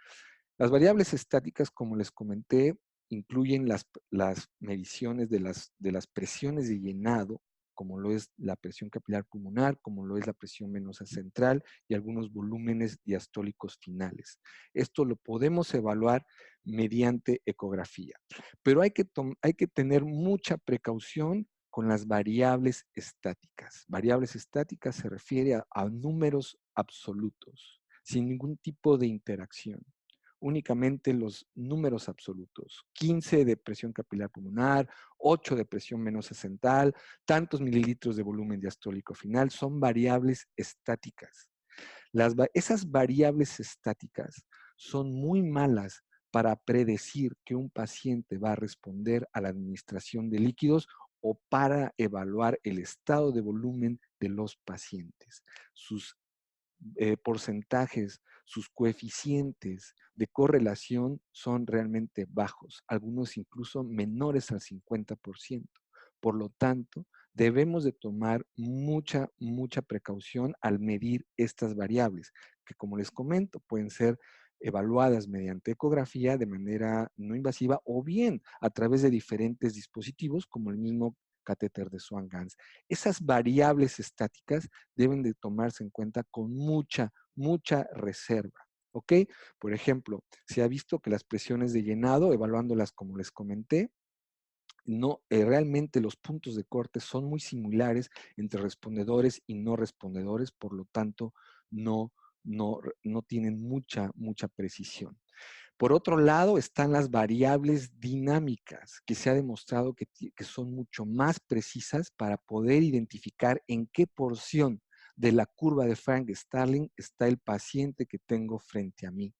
Las variables estáticas, como les comenté, incluyen las mediciones de las presiones de llenado, como lo es la presión capilar pulmonar, como lo es la presión venosa central y algunos volúmenes diastólicos finales. Esto lo podemos evaluar mediante ecografía, pero hay que tener mucha precaución con las variables estáticas. Variables estáticas se refiere a números absolutos, sin ningún tipo de interacción, únicamente los números absolutos. 15 de presión capilar pulmonar, 8 de presión venosa central, tantos mililitros de volumen diastólico final, son variables estáticas. Esas variables estáticas son muy malas para predecir que un paciente va a responder a la administración de líquidos o para evaluar el estado de volumen de los pacientes. Sus porcentajes, sus coeficientes de correlación son realmente bajos, algunos incluso menores al 50%. Por lo tanto, debemos de tomar mucha precaución al medir estas variables, que como les comento, pueden ser evaluadas mediante ecografía de manera no invasiva o bien a través de diferentes dispositivos como el mismo catéter de Swan-Ganz. Esas variables estáticas deben de tomarse en cuenta con mucha reserva. ¿Ok? Por ejemplo, se ha visto que las presiones de llenado, evaluándolas como les comenté, no, realmente los puntos de corte son muy similares entre respondedores y no respondedores, por lo tanto, no, no tienen mucha precisión. Por otro lado, están las variables dinámicas, que se ha demostrado que son mucho más precisas para poder identificar en qué porción de la curva de Frank-Starling está el paciente que tengo frente a mí.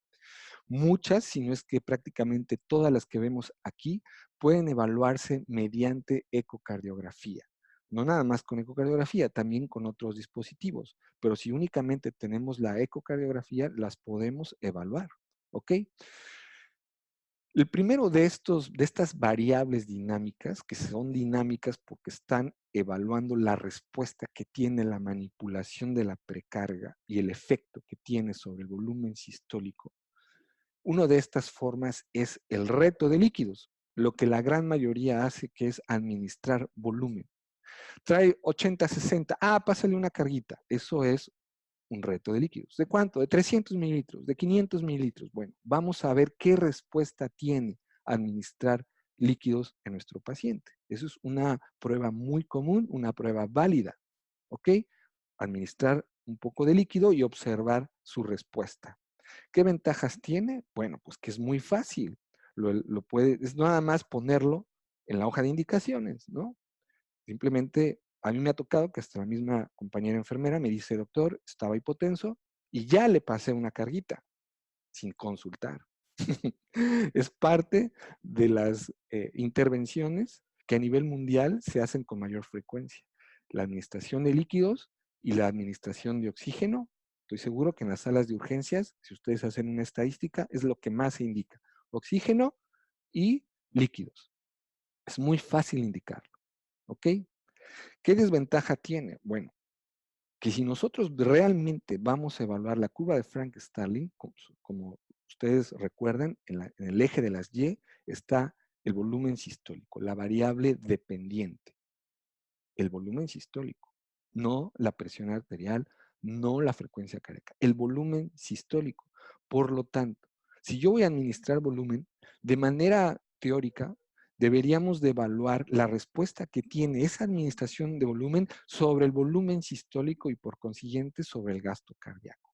Muchas, si no es que prácticamente todas las que vemos aquí, pueden evaluarse mediante ecocardiografía. No nada más con ecocardiografía, también con otros dispositivos. Pero si únicamente tenemos la ecocardiografía, las podemos evaluar. ¿Ok? El primero de estas variables dinámicas, que son dinámicas porque están evaluando la respuesta que tiene la manipulación de la precarga y el efecto que tiene sobre el volumen sistólico. Una de estas formas es el reto de líquidos, lo que la gran mayoría hace, que es administrar volumen. Trae 80, 60, pásale una carguita. Eso es un reto de líquidos. ¿De cuánto? De 300 mililitros, de 500 mililitros. Bueno, vamos a ver qué respuesta tiene administrar líquidos en nuestro paciente. Eso es una prueba muy común, una prueba válida. ¿Ok? Administrar un poco de líquido y observar su respuesta. ¿Qué ventajas tiene? Bueno, pues que es muy fácil. Es nada más ponerlo en la hoja de indicaciones, ¿no? Simplemente a mí me ha tocado que hasta la misma compañera enfermera me dice, doctor, estaba hipotenso y ya le pasé una carguita sin consultar. Es parte de las intervenciones que a nivel mundial se hacen con mayor frecuencia. La administración de líquidos y la administración de oxígeno. Estoy seguro que en las salas de urgencias, si ustedes hacen una estadística, es lo que más se indica. Oxígeno y líquidos. Es muy fácil indicarlo. ¿Ok? ¿Qué desventaja tiene? Bueno, que si nosotros realmente vamos a evaluar la curva de Frank-Starling, como ustedes recuerdan, en el eje de las Y está el volumen sistólico, la variable dependiente, el volumen sistólico, no la presión arterial, no la frecuencia cardíaca, el volumen sistólico. Por lo tanto, si yo voy a administrar volumen, de manera teórica, deberíamos de evaluar la respuesta que tiene esa administración de volumen sobre el volumen sistólico y por consiguiente sobre el gasto cardíaco.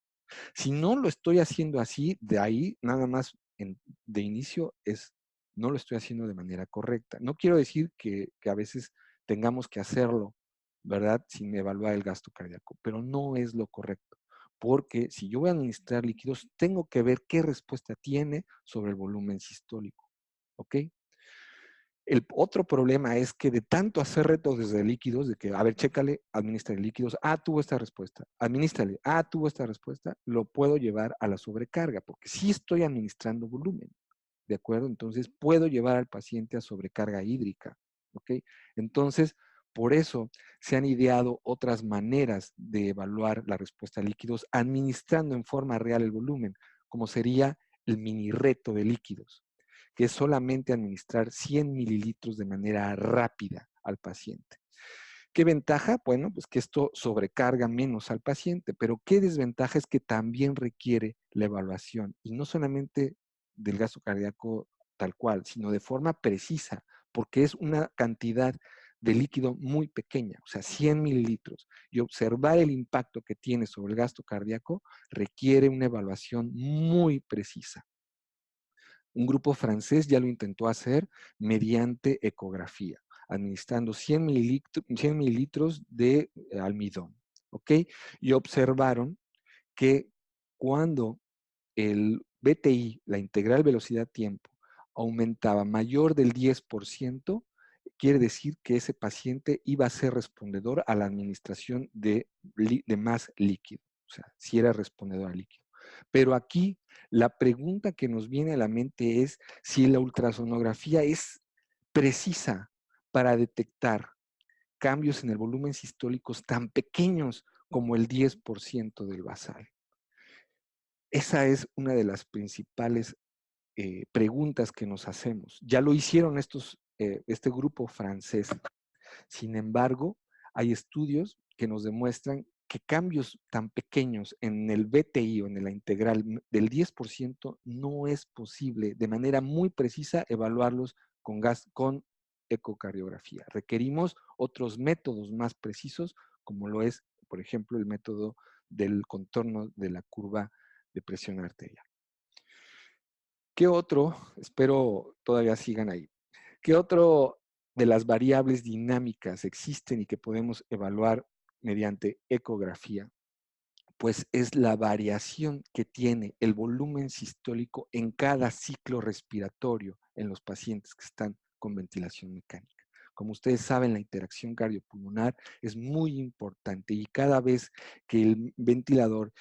Si no lo estoy haciendo así, de ahí nada más de inicio no lo estoy haciendo de manera correcta. No quiero decir que a veces tengamos que hacerlo, ¿verdad? Sin evaluar el gasto cardíaco, pero no es lo correcto. Porque si yo voy a administrar líquidos, tengo que ver qué respuesta tiene sobre el volumen sistólico. ¿Ok? El otro problema es que de tanto hacer retos desde líquidos, de que, a ver, chécale, administra líquidos, tuvo esta respuesta, administrale, tuvo esta respuesta, lo puedo llevar a la sobrecarga, porque sí estoy administrando volumen, ¿de acuerdo? Entonces, puedo llevar al paciente a sobrecarga hídrica, ¿ok? Entonces, por eso se han ideado otras maneras de evaluar la respuesta a líquidos administrando en forma real el volumen, como sería el mini reto de líquidos, que es solamente administrar 100 mililitros de manera rápida al paciente. ¿Qué ventaja? Bueno, pues que esto sobrecarga menos al paciente, pero qué desventaja es que también requiere la evaluación, y no solamente del gasto cardíaco tal cual, sino de forma precisa, porque es una cantidad de líquido muy pequeña, o sea, 100 mililitros, y observar el impacto que tiene sobre el gasto cardíaco requiere una evaluación muy precisa. Un grupo francés ya lo intentó hacer mediante ecografía, administrando 100 mililitros de almidón, ¿ok? Y observaron que cuando el BTI, la integral velocidad-tiempo, aumentaba mayor del 10%, quiere decir que ese paciente iba a ser respondedor a la administración de más líquido, o sea, si era respondedor al líquido. Pero aquí la pregunta que nos viene a la mente es si la ultrasonografía es precisa para detectar cambios en el volumen sistólicos tan pequeños como el 10% del basal. Esa es una de las principales preguntas que nos hacemos. Ya lo hicieron este grupo francés. Sin embargo, hay estudios que nos demuestran que cambios tan pequeños en el BTI o en la integral del 10% no es posible de manera muy precisa evaluarlos con ecocardiografía. Requerimos otros métodos más precisos, como lo es, por ejemplo, el método del contorno de la curva de presión arterial. ¿Qué otro? Espero todavía sigan ahí. ¿Qué otro de las variables dinámicas existen y que podemos evaluar mediante ecografía? Pues es la variación que tiene el volumen sistólico en cada ciclo respiratorio en los pacientes que están con ventilación mecánica. Como ustedes saben, la interacción cardiopulmonar es muy importante y cada vez que el ventilador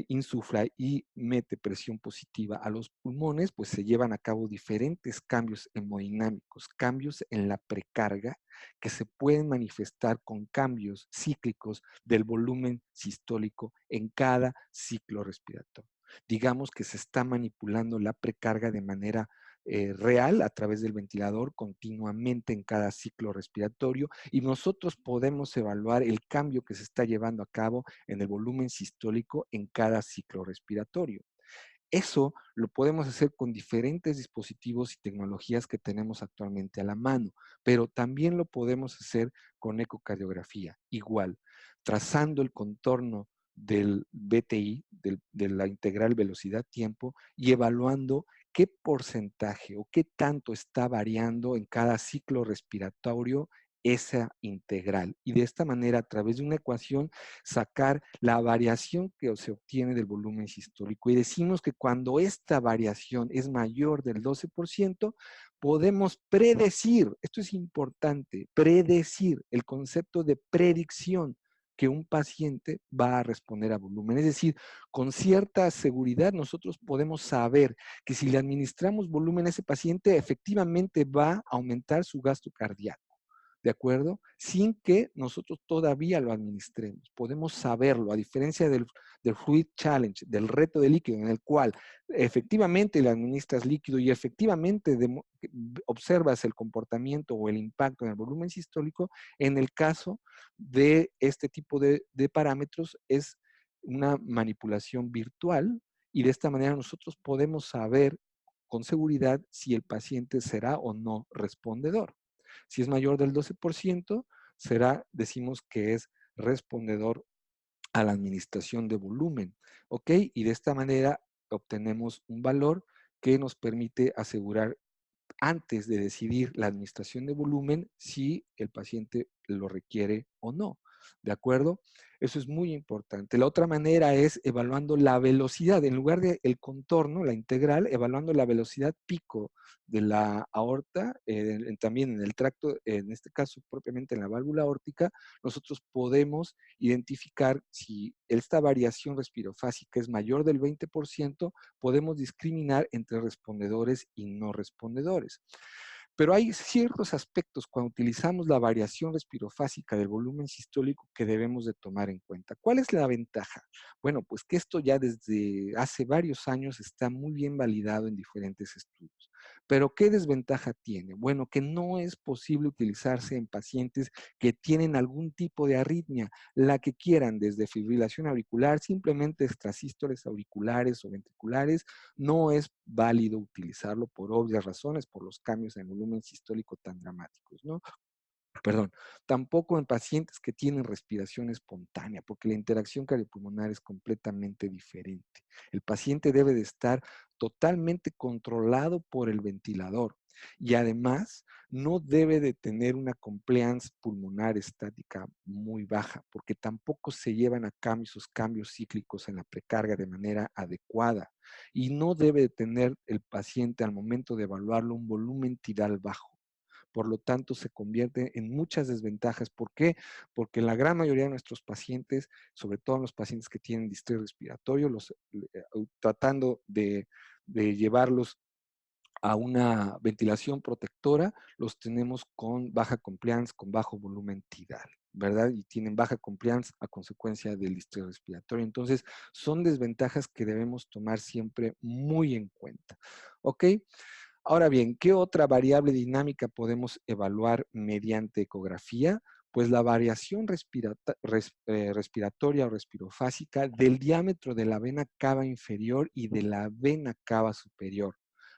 insufla y mete presión positiva a los pulmones, pues se llevan a cabo diferentes cambios hemodinámicos, cambios en la precarga que se pueden manifestar con cambios cíclicos del volumen sistólico en cada ciclo respiratorio. Digamos que se está manipulando la precarga de manera real a través del ventilador continuamente en cada ciclo respiratorio y nosotros podemos evaluar el cambio que se está llevando a cabo en el volumen sistólico en cada ciclo respiratorio. Eso lo podemos hacer con diferentes dispositivos y tecnologías que tenemos actualmente a la mano, pero también lo podemos hacer con ecocardiografía, igual, trazando el contorno del BTI, de la integral velocidad-tiempo, y evaluando qué porcentaje o qué tanto está variando en cada ciclo respiratorio esa integral. Y de esta manera, a través de una ecuación, sacar la variación que se obtiene del volumen sistólico. Y decimos que cuando esta variación es mayor del 12%, podemos predecir, esto es importante, predecir el concepto de predicción que un paciente va a responder a volumen. Es decir, con cierta seguridad nosotros podemos saber que si le administramos volumen a ese paciente, efectivamente va a aumentar su gasto cardíaco. ¿De acuerdo? Sin que nosotros todavía lo administremos. Podemos saberlo, a diferencia del Fluid Challenge, del reto de líquido, en el cual efectivamente le administras líquido y efectivamente observas el comportamiento o el impacto en el volumen sistólico. En el caso de este tipo de parámetros es una manipulación virtual y de esta manera nosotros podemos saber con seguridad si el paciente será o no respondedor. Si es mayor del 12%, decimos que es respondedor a la administración de volumen, ¿ok? Y de esta manera obtenemos un valor que nos permite asegurar antes de decidir la administración de volumen si el paciente lo requiere o no. ¿De acuerdo? Eso es muy importante. La otra manera es evaluando la velocidad. En lugar del contorno, la integral, evaluando la velocidad pico de la aorta, también en el tracto, en este caso propiamente en la válvula aórtica, nosotros podemos identificar si esta variación respirofásica es mayor del 20%, podemos discriminar entre respondedores y no respondedores. Pero hay ciertos aspectos cuando utilizamos la variación respirofásica del volumen sistólico que debemos de tomar en cuenta. ¿Cuál es la ventaja? Bueno, pues que esto ya desde hace varios años está muy bien validado en diferentes estudios. Pero ¿qué desventaja tiene? Bueno, que no es posible utilizarse en pacientes que tienen algún tipo de arritmia, la que quieran, desde fibrilación auricular, simplemente extrasístoles auriculares o ventriculares, no es válido utilizarlo por obvias razones, por los cambios en el volumen sistólico tan dramáticos, ¿no? Perdón, tampoco en pacientes que tienen respiración espontánea, porque la interacción cardiopulmonar es completamente diferente. El paciente debe de estar totalmente controlado por el ventilador y además no debe de tener una compliance pulmonar estática muy baja, porque tampoco se llevan a cabo esos cambios cíclicos en la precarga de manera adecuada. Y no debe de tener el paciente al momento de evaluarlo un volumen tidal bajo. Por lo tanto, se convierte en muchas desventajas. ¿Por qué? Porque la gran mayoría de nuestros pacientes, sobre todo los pacientes que tienen distrés respiratorio, tratando de llevarlos a una ventilación protectora, los tenemos con baja compliance, con bajo volumen tidal, ¿verdad? Y tienen baja compliance a consecuencia del distrés respiratorio. Entonces, son desventajas que debemos tomar siempre muy en cuenta, ¿ok? Ahora bien, ¿qué otra variable dinámica podemos evaluar mediante ecografía? Pues la variación respiratoria o respirofásica del diámetro de la vena cava inferior y de la vena cava superior.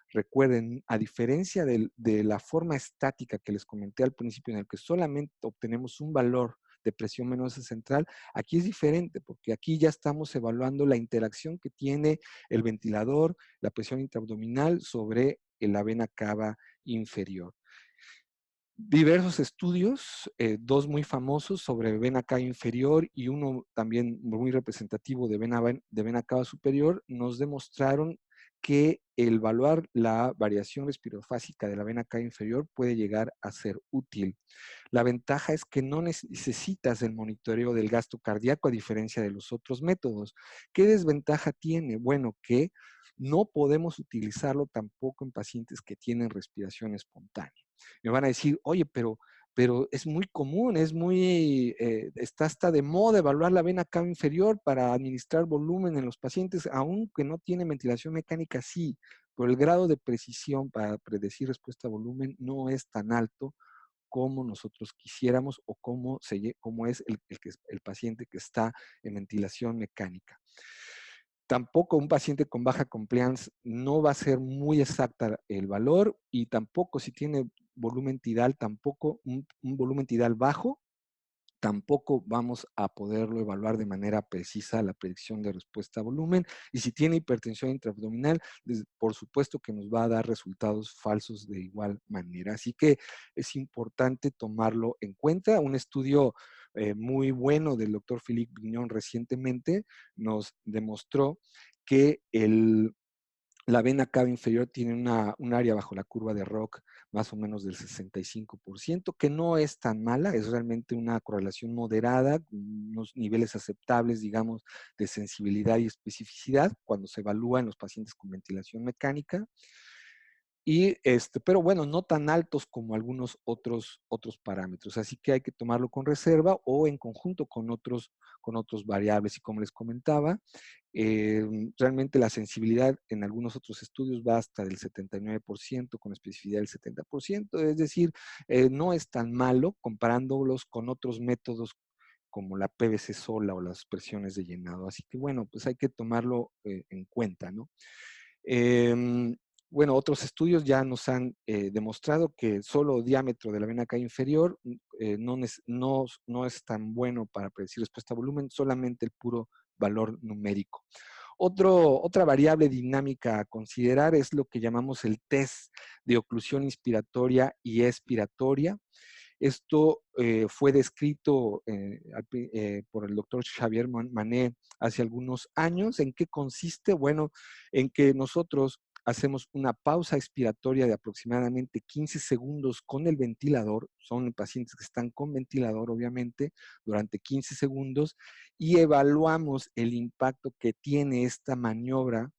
Recuerden, a diferencia de la forma estática que les comenté al principio, en el que solamente obtenemos un valor de presión venosa central, aquí es diferente, porque aquí ya estamos evaluando la interacción que tiene el ventilador, la presión intraabdominal sobre la vena cava inferior. Diversos estudios, dos muy famosos sobre vena cava inferior y uno también muy representativo de vena cava superior, nos demostraron que el evaluar la variación respirofásica de la vena cava inferior puede llegar a ser útil. La ventaja es que no necesitas el monitoreo del gasto cardíaco a diferencia de los otros métodos. ¿Qué desventaja tiene? Bueno, que no podemos utilizarlo tampoco en pacientes que tienen respiración espontánea. Me van a decir, oye, pero es muy común, está hasta de moda evaluar la vena cava inferior para administrar volumen en los pacientes, aunque no tiene ventilación mecánica, sí, pero el grado de precisión para predecir respuesta a volumen no es tan alto como nosotros quisiéramos o como es el paciente que está en ventilación mecánica. Tampoco un paciente con baja compliance no va a ser muy exacta el valor y tampoco si tiene volumen tidal, tampoco un volumen tidal bajo, tampoco vamos a poderlo evaluar de manera precisa la predicción de respuesta a volumen. Y si tiene hipertensión intraabdominal, por supuesto que nos va a dar resultados falsos de igual manera. Así que es importante tomarlo en cuenta. Un estudio muy bueno del doctor Philippe Vignon recientemente nos demostró que la vena cava inferior tiene un área bajo la curva de Rock más o menos del 65%, que no es tan mala, es realmente una correlación moderada, unos niveles aceptables, digamos, de sensibilidad y especificidad cuando se evalúa en los pacientes con ventilación mecánica. Pero bueno, no tan altos como algunos otros parámetros. Así que hay que tomarlo con reserva o en conjunto con otros variables. Y como les comentaba, realmente la sensibilidad en algunos otros estudios va hasta del 79%, con especificidad del 70%. Es decir, no es tan malo comparándolos con otros métodos como la PVC sola o las presiones de llenado. Así que bueno, pues hay que tomarlo en cuenta, ¿no? Eh, bueno, otros estudios ya nos han demostrado que solo diámetro de la vena cava inferior no es tan bueno para predecir respuesta a volumen, solamente el puro valor numérico. Otra variable dinámica a considerar es lo que llamamos el test de oclusión inspiratoria y expiratoria. Esto fue descrito por el doctor Xavier Manet hace algunos años. ¿En qué consiste? Bueno, en que nosotros hacemos una pausa expiratoria de aproximadamente 15 segundos con el ventilador, son pacientes que están con ventilador obviamente, durante 15 segundos, y evaluamos el impacto que tiene esta maniobra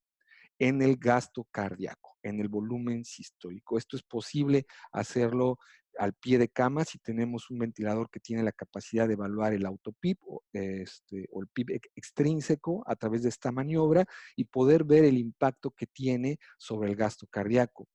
en el gasto cardíaco, en el volumen sistólico. Esto es posible hacerlo al pie de cama si tenemos un ventilador que tiene la capacidad de evaluar el autopip o el PIB extrínseco a través de esta maniobra y poder ver el impacto que tiene sobre el gasto cardíaco.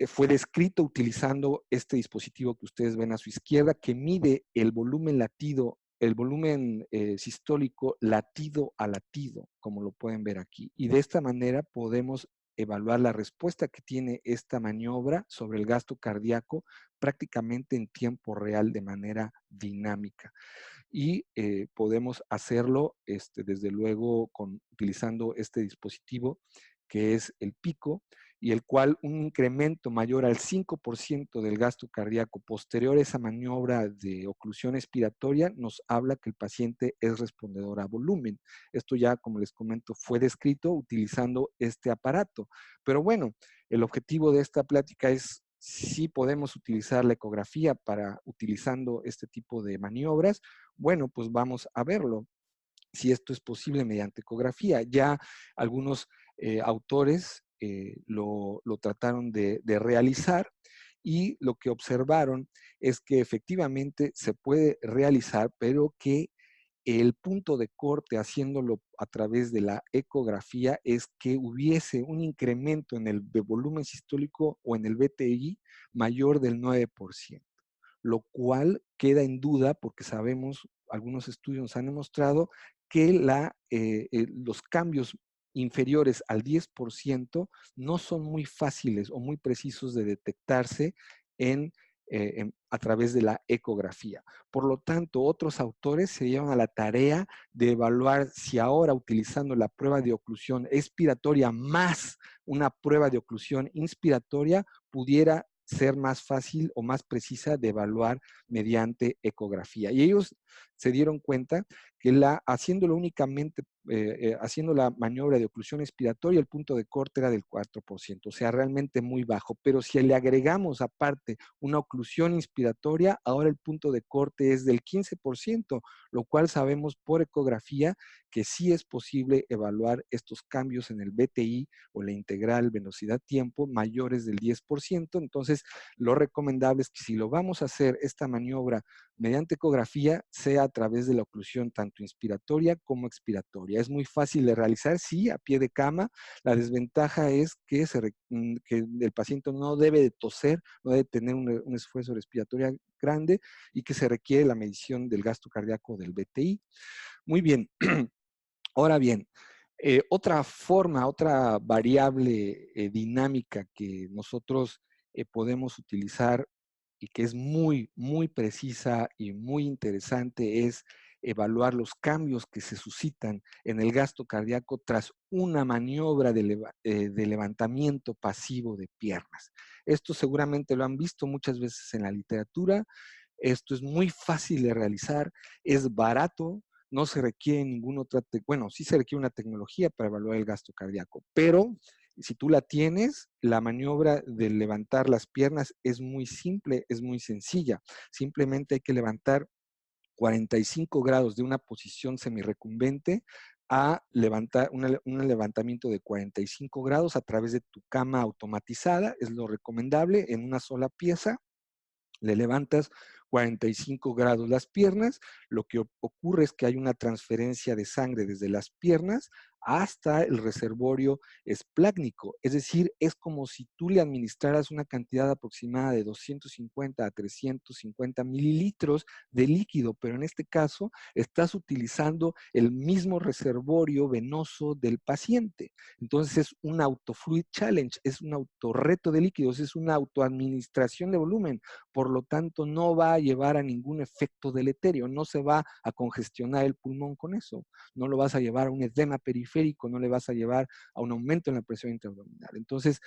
Fue descrito utilizando este dispositivo que ustedes ven a su izquierda, que mide el volumen latido, el volumen sistólico latido a latido, como lo pueden ver aquí. Y de esta manera podemos evaluar la respuesta que tiene esta maniobra sobre el gasto cardíaco prácticamente en tiempo real de manera dinámica. Y podemos hacerlo, desde luego, utilizando este dispositivo que es el pico, y el cual un incremento mayor al 5% del gasto cardíaco posterior a esa maniobra de oclusión expiratoria nos habla que el paciente es respondedor a volumen. Esto ya, como les comento, fue descrito utilizando este aparato. Pero bueno, el objetivo de esta plática es si podemos utilizar la ecografía para utilizando este tipo de maniobras. Bueno, pues vamos a verlo si esto es posible mediante ecografía. Ya algunos autores lo trataron de realizar y lo que observaron es que efectivamente se puede realizar, pero que el punto de corte haciéndolo a través de la ecografía es que hubiese un incremento en el volumen sistólico o en el BTI mayor del 9%, lo cual queda en duda porque sabemos, algunos estudios nos han demostrado que los cambios inferiores al 10% no son muy fáciles o muy precisos de detectarse a través de la ecografía. Por lo tanto, otros autores se llevan a la tarea de evaluar si ahora utilizando la prueba de oclusión expiratoria más una prueba de oclusión inspiratoria pudiera ser más fácil o más precisa de evaluar mediante ecografía. Y ellos se dieron cuenta que haciéndolo únicamente, haciendo la maniobra de oclusión expiratoria, el punto de corte era del 4%, o sea, realmente muy bajo. Pero si le agregamos aparte una oclusión inspiratoria, ahora el punto de corte es del 15%, lo cual sabemos por ecografía que sí es posible evaluar estos cambios en el BTI o la integral velocidad-tiempo mayores del 10%. Entonces, lo recomendable es que si lo vamos a hacer esta maniobra mediante ecografía, sea a través de la oclusión tanto inspiratoria como expiratoria. Es muy fácil de realizar, sí, a pie de cama. La desventaja es que el paciente no debe de toser, no debe tener un esfuerzo respiratorio grande y que se requiere la medición del gasto cardíaco del BTI. Muy bien. Ahora bien, otra forma, otra variable dinámica que nosotros podemos utilizar y que es muy, muy precisa y muy interesante es evaluar los cambios que se suscitan en el gasto cardíaco tras una maniobra de levantamiento pasivo de piernas. Esto seguramente lo han visto muchas veces en la literatura. Esto es muy fácil de realizar, es barato, no se requiere ninguna otra, bueno, sí se requiere una tecnología para evaluar el gasto cardíaco, pero si tú la tienes, la maniobra de levantar las piernas es muy simple, es muy sencilla. Simplemente hay que levantar 45 grados de una posición semirecumbente a levantar un levantamiento de 45 grados a través de tu cama automatizada, es lo recomendable en una sola pieza. Le levantas 45 grados las piernas, lo que ocurre es que hay una transferencia de sangre desde las piernas hasta el reservorio esplácnico. Es decir, es como si tú le administraras una cantidad aproximada de 250 a 350 mililitros de líquido, pero en este caso estás utilizando el mismo reservorio venoso del paciente. Entonces es un autofluid challenge, es un autorreto de líquidos, es una autoadministración de volumen. Por lo tanto, no va a llevar a ningún efecto deleterio, no se va a congestionar el pulmón con eso, no lo vas a llevar a un edema periférico, no le vas a llevar a un aumento en la presión intraabdominal. Entonces,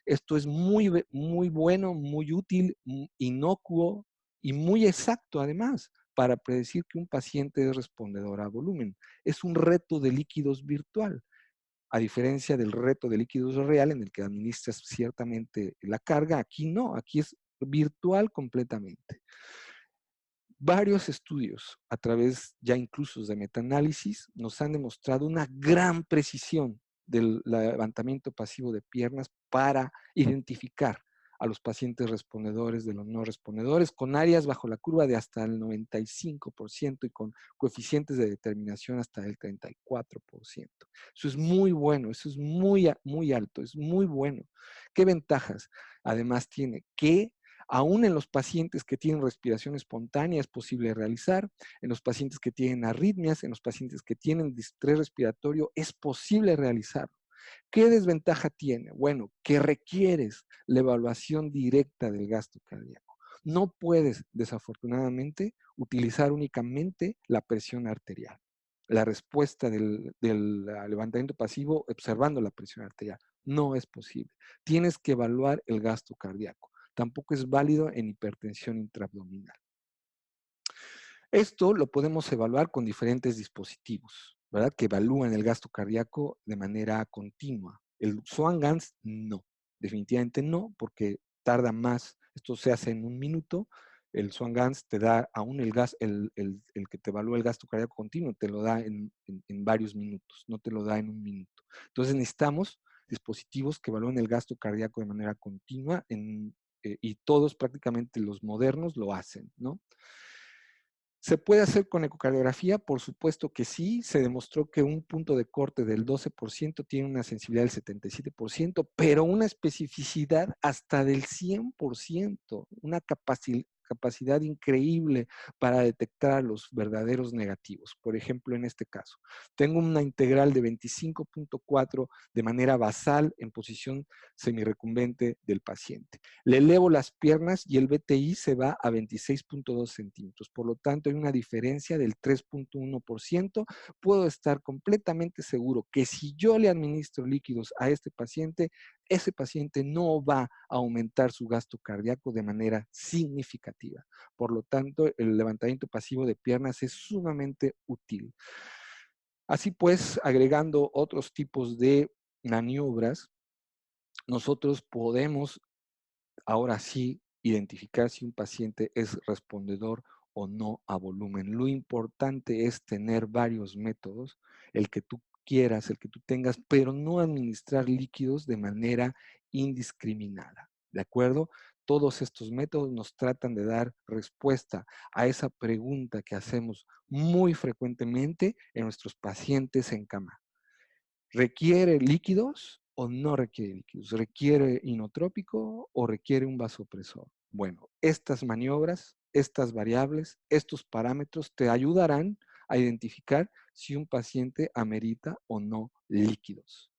esto es muy, muy bueno, muy útil, inocuo y muy exacto además para predecir que un paciente es respondedor a volumen. Es un reto de líquidos virtual, a diferencia del reto de líquidos real en el que administras ciertamente la carga. Aquí no, aquí es virtual completamente. Varios estudios a través ya incluso de metaanálisis nos han demostrado una gran precisión del levantamiento pasivo de piernas para identificar a los pacientes respondedores de los no respondedores con áreas bajo la curva de hasta el 95% y con coeficientes de determinación hasta el 34%. Eso es muy bueno, eso es muy, muy alto, es muy bueno. ¿Qué ventajas además tiene? Que aún en los pacientes que tienen respiración espontánea es posible realizar, en los pacientes que tienen arritmias, en los pacientes que tienen distrés respiratorio es posible realizarlo. ¿Qué desventaja tiene? Bueno, que requieres la evaluación directa del gasto cardíaco. No puedes, desafortunadamente, utilizar únicamente la presión arterial, la respuesta del levantamiento pasivo observando la presión arterial. No es posible. Tienes que evaluar el gasto cardíaco. Tampoco es válido en hipertensión intraabdominal. Esto lo podemos evaluar con diferentes dispositivos, ¿verdad? Que evalúan el gasto cardíaco de manera continua. El Swan-Ganz no, definitivamente no, porque tarda más. Esto se hace en un minuto. El Swan-Ganz te da aún el gas, el que te evalúa el gasto cardíaco continuo, te lo da en varios minutos, no te lo da en un minuto. Entonces necesitamos dispositivos que evalúen el gasto cardíaco de manera continua y todos prácticamente los modernos lo hacen, ¿no? ¿Se puede hacer con ecocardiografía? Por supuesto que sí. Se demostró que un punto de corte del 12% tiene una sensibilidad del 77%, pero una especificidad hasta del 100%, una capacidad increíble para detectar los verdaderos negativos. Por ejemplo, en este caso, tengo una integral de 25.4 de manera basal en posición semirecumbente del paciente. Le elevo las piernas y el BTI se va a 26.2 centímetros. Por lo tanto, hay una diferencia del 3.1%. Puedo estar completamente seguro que si yo le administro líquidos a este paciente, ese paciente no va a aumentar su gasto cardíaco de manera significativa. Por lo tanto, el levantamiento pasivo de piernas es sumamente útil. Así pues, agregando otros tipos de maniobras, nosotros podemos ahora sí identificar si un paciente es respondedor o no a volumen. Lo importante es tener varios métodos, el que tú quieras, el que tú tengas, pero no administrar líquidos de manera indiscriminada. ¿De acuerdo? Todos estos métodos nos tratan de dar respuesta a esa pregunta que hacemos muy frecuentemente en nuestros pacientes en cama. ¿Requiere líquidos o no requiere líquidos? ¿Requiere inotrópico o requiere un vasopresor? Bueno, estas maniobras, estas variables, estos parámetros te ayudarán a identificar si un paciente amerita o no líquidos.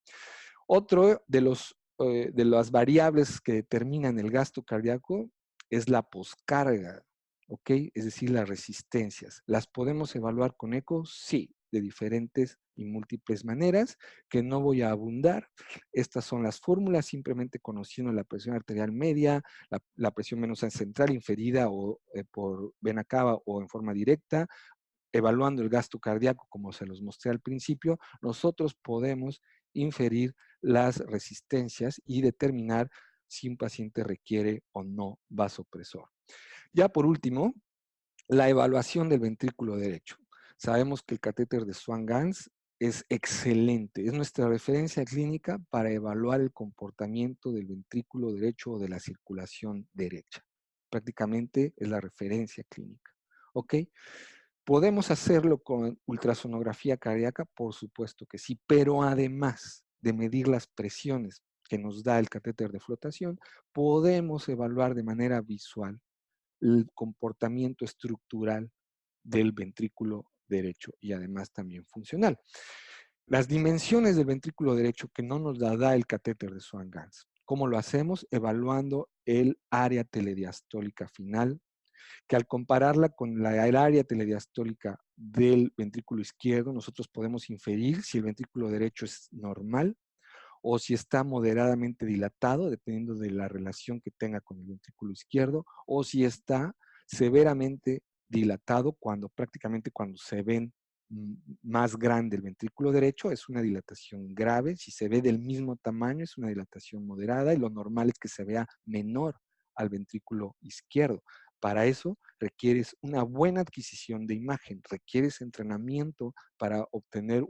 Otro de las variables que determinan el gasto cardíaco es la poscarga, ¿ok? Es decir, las resistencias. ¿Las podemos evaluar con eco? Sí, de diferentes y múltiples maneras, que no voy a abundar. Estas son las fórmulas, simplemente conociendo la presión arterial media, la presión venosa central inferida o por vena cava o en forma directa, evaluando el gasto cardíaco, como se los mostré al principio, nosotros podemos inferir las resistencias y determinar si un paciente requiere o no vasopresor. Ya por último, la evaluación del ventrículo derecho. Sabemos que el catéter de Swan-Ganz es excelente, es nuestra referencia clínica para evaluar el comportamiento del ventrículo derecho o de la circulación derecha. Prácticamente es la referencia clínica. ¿Ok? ¿Podemos hacerlo con ultrasonografía cardíaca? Por supuesto que sí, pero además de medir las presiones que nos da el catéter de flotación, podemos evaluar de manera visual el comportamiento estructural del ventrículo derecho y además también funcional. Las dimensiones del ventrículo derecho que no nos da el catéter de Swan-Ganz. ¿Cómo lo hacemos? Evaluando el área telediastólica final, que al compararla con el área telediastólica del ventrículo izquierdo, nosotros podemos inferir si el ventrículo derecho es normal o si está moderadamente dilatado, dependiendo de la relación que tenga con el ventrículo izquierdo, o si está severamente dilatado prácticamente cuando se ven más grande el ventrículo derecho, es una dilatación grave. Si se ve del mismo tamaño, es una dilatación moderada y lo normal es que se vea menor al ventrículo izquierdo. Para eso requieres una buena adquisición de imagen, requieres entrenamiento para obtener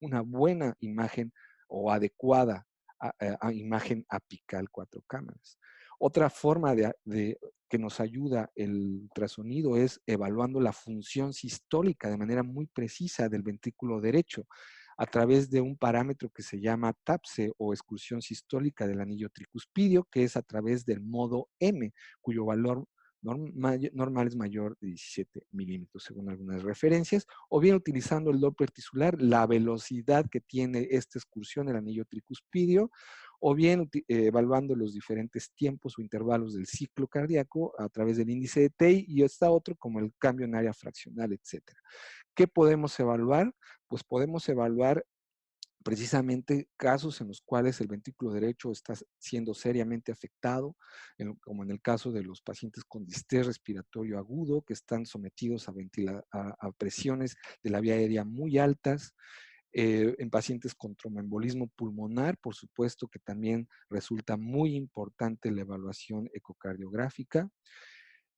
una buena imagen o adecuada a imagen apical 4 cámaras. Otra forma que nos ayuda el ultrasonido es evaluando la función sistólica de manera muy precisa del ventrículo derecho a través de un parámetro que se llama TAPSE o excursión sistólica del anillo tricuspidio, que es a través del modo M, cuyo valor normal es mayor de 17 milímetros, según algunas referencias, o bien utilizando el Doppler tisular, la velocidad que tiene esta excursión, el anillo tricuspidio, o bien evaluando los diferentes tiempos o intervalos del ciclo cardíaco a través del índice de TEI, y está otro como el cambio en área fraccional, etc. ¿Qué podemos evaluar? Pues podemos evaluar precisamente casos en los cuales el ventrículo derecho está siendo seriamente afectado, como en el caso de los pacientes con distrés respiratorio agudo, que están sometidos a presiones de la vía aérea muy altas, en pacientes con tromboembolismo pulmonar, por supuesto que también resulta muy importante la evaluación ecocardiográfica.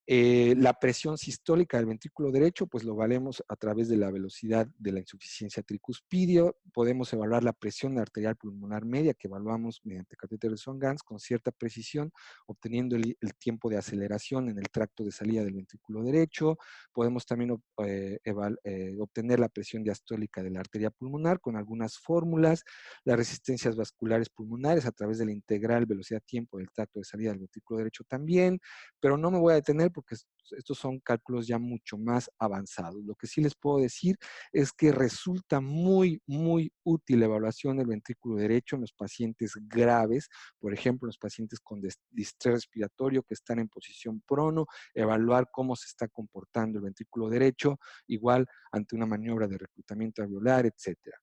La presión sistólica del ventrículo derecho, pues lo valemos a través de la velocidad de la insuficiencia tricuspidia. Podemos evaluar la presión arterial pulmonar media, que evaluamos mediante catéter de Swan-Ganz con cierta precisión, obteniendo el tiempo de aceleración en el tracto de salida del ventrículo derecho. Podemos también obtener la presión diastólica de la arteria pulmonar con algunas fórmulas, las resistencias vasculares pulmonares a través de la integral velocidad-tiempo del tracto de salida del ventrículo derecho también, pero no me voy a detener porque estos son cálculos ya mucho más avanzados. Lo que sí les puedo decir es que resulta muy, muy útil la evaluación del ventrículo derecho en los pacientes graves, por ejemplo, en los pacientes con distrés respiratorio que están en posición prono, evaluar cómo se está comportando el ventrículo derecho, igual ante una maniobra de reclutamiento alveolar, etcétera.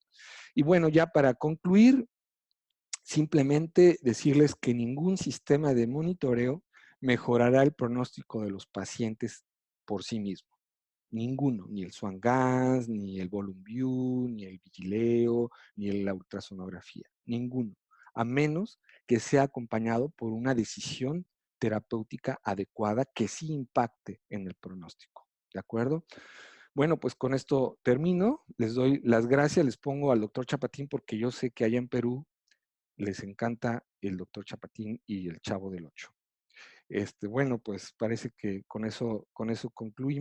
Y bueno, ya para concluir, simplemente decirles que ningún sistema de monitoreo mejorará el pronóstico de los pacientes por sí mismo. Ninguno, ni el Swan-Ganz, ni el Volum-View, ni el Vigileo, ni la ultrasonografía. Ninguno. A menos que sea acompañado por una decisión terapéutica adecuada que sí impacte en el pronóstico. ¿De acuerdo? Bueno, pues con esto termino. Les doy las gracias. Les pongo al doctor Chapatín porque yo sé que allá en Perú les encanta el doctor Chapatín y el Chavo del Ocho. Bueno, pues parece que con eso concluimos.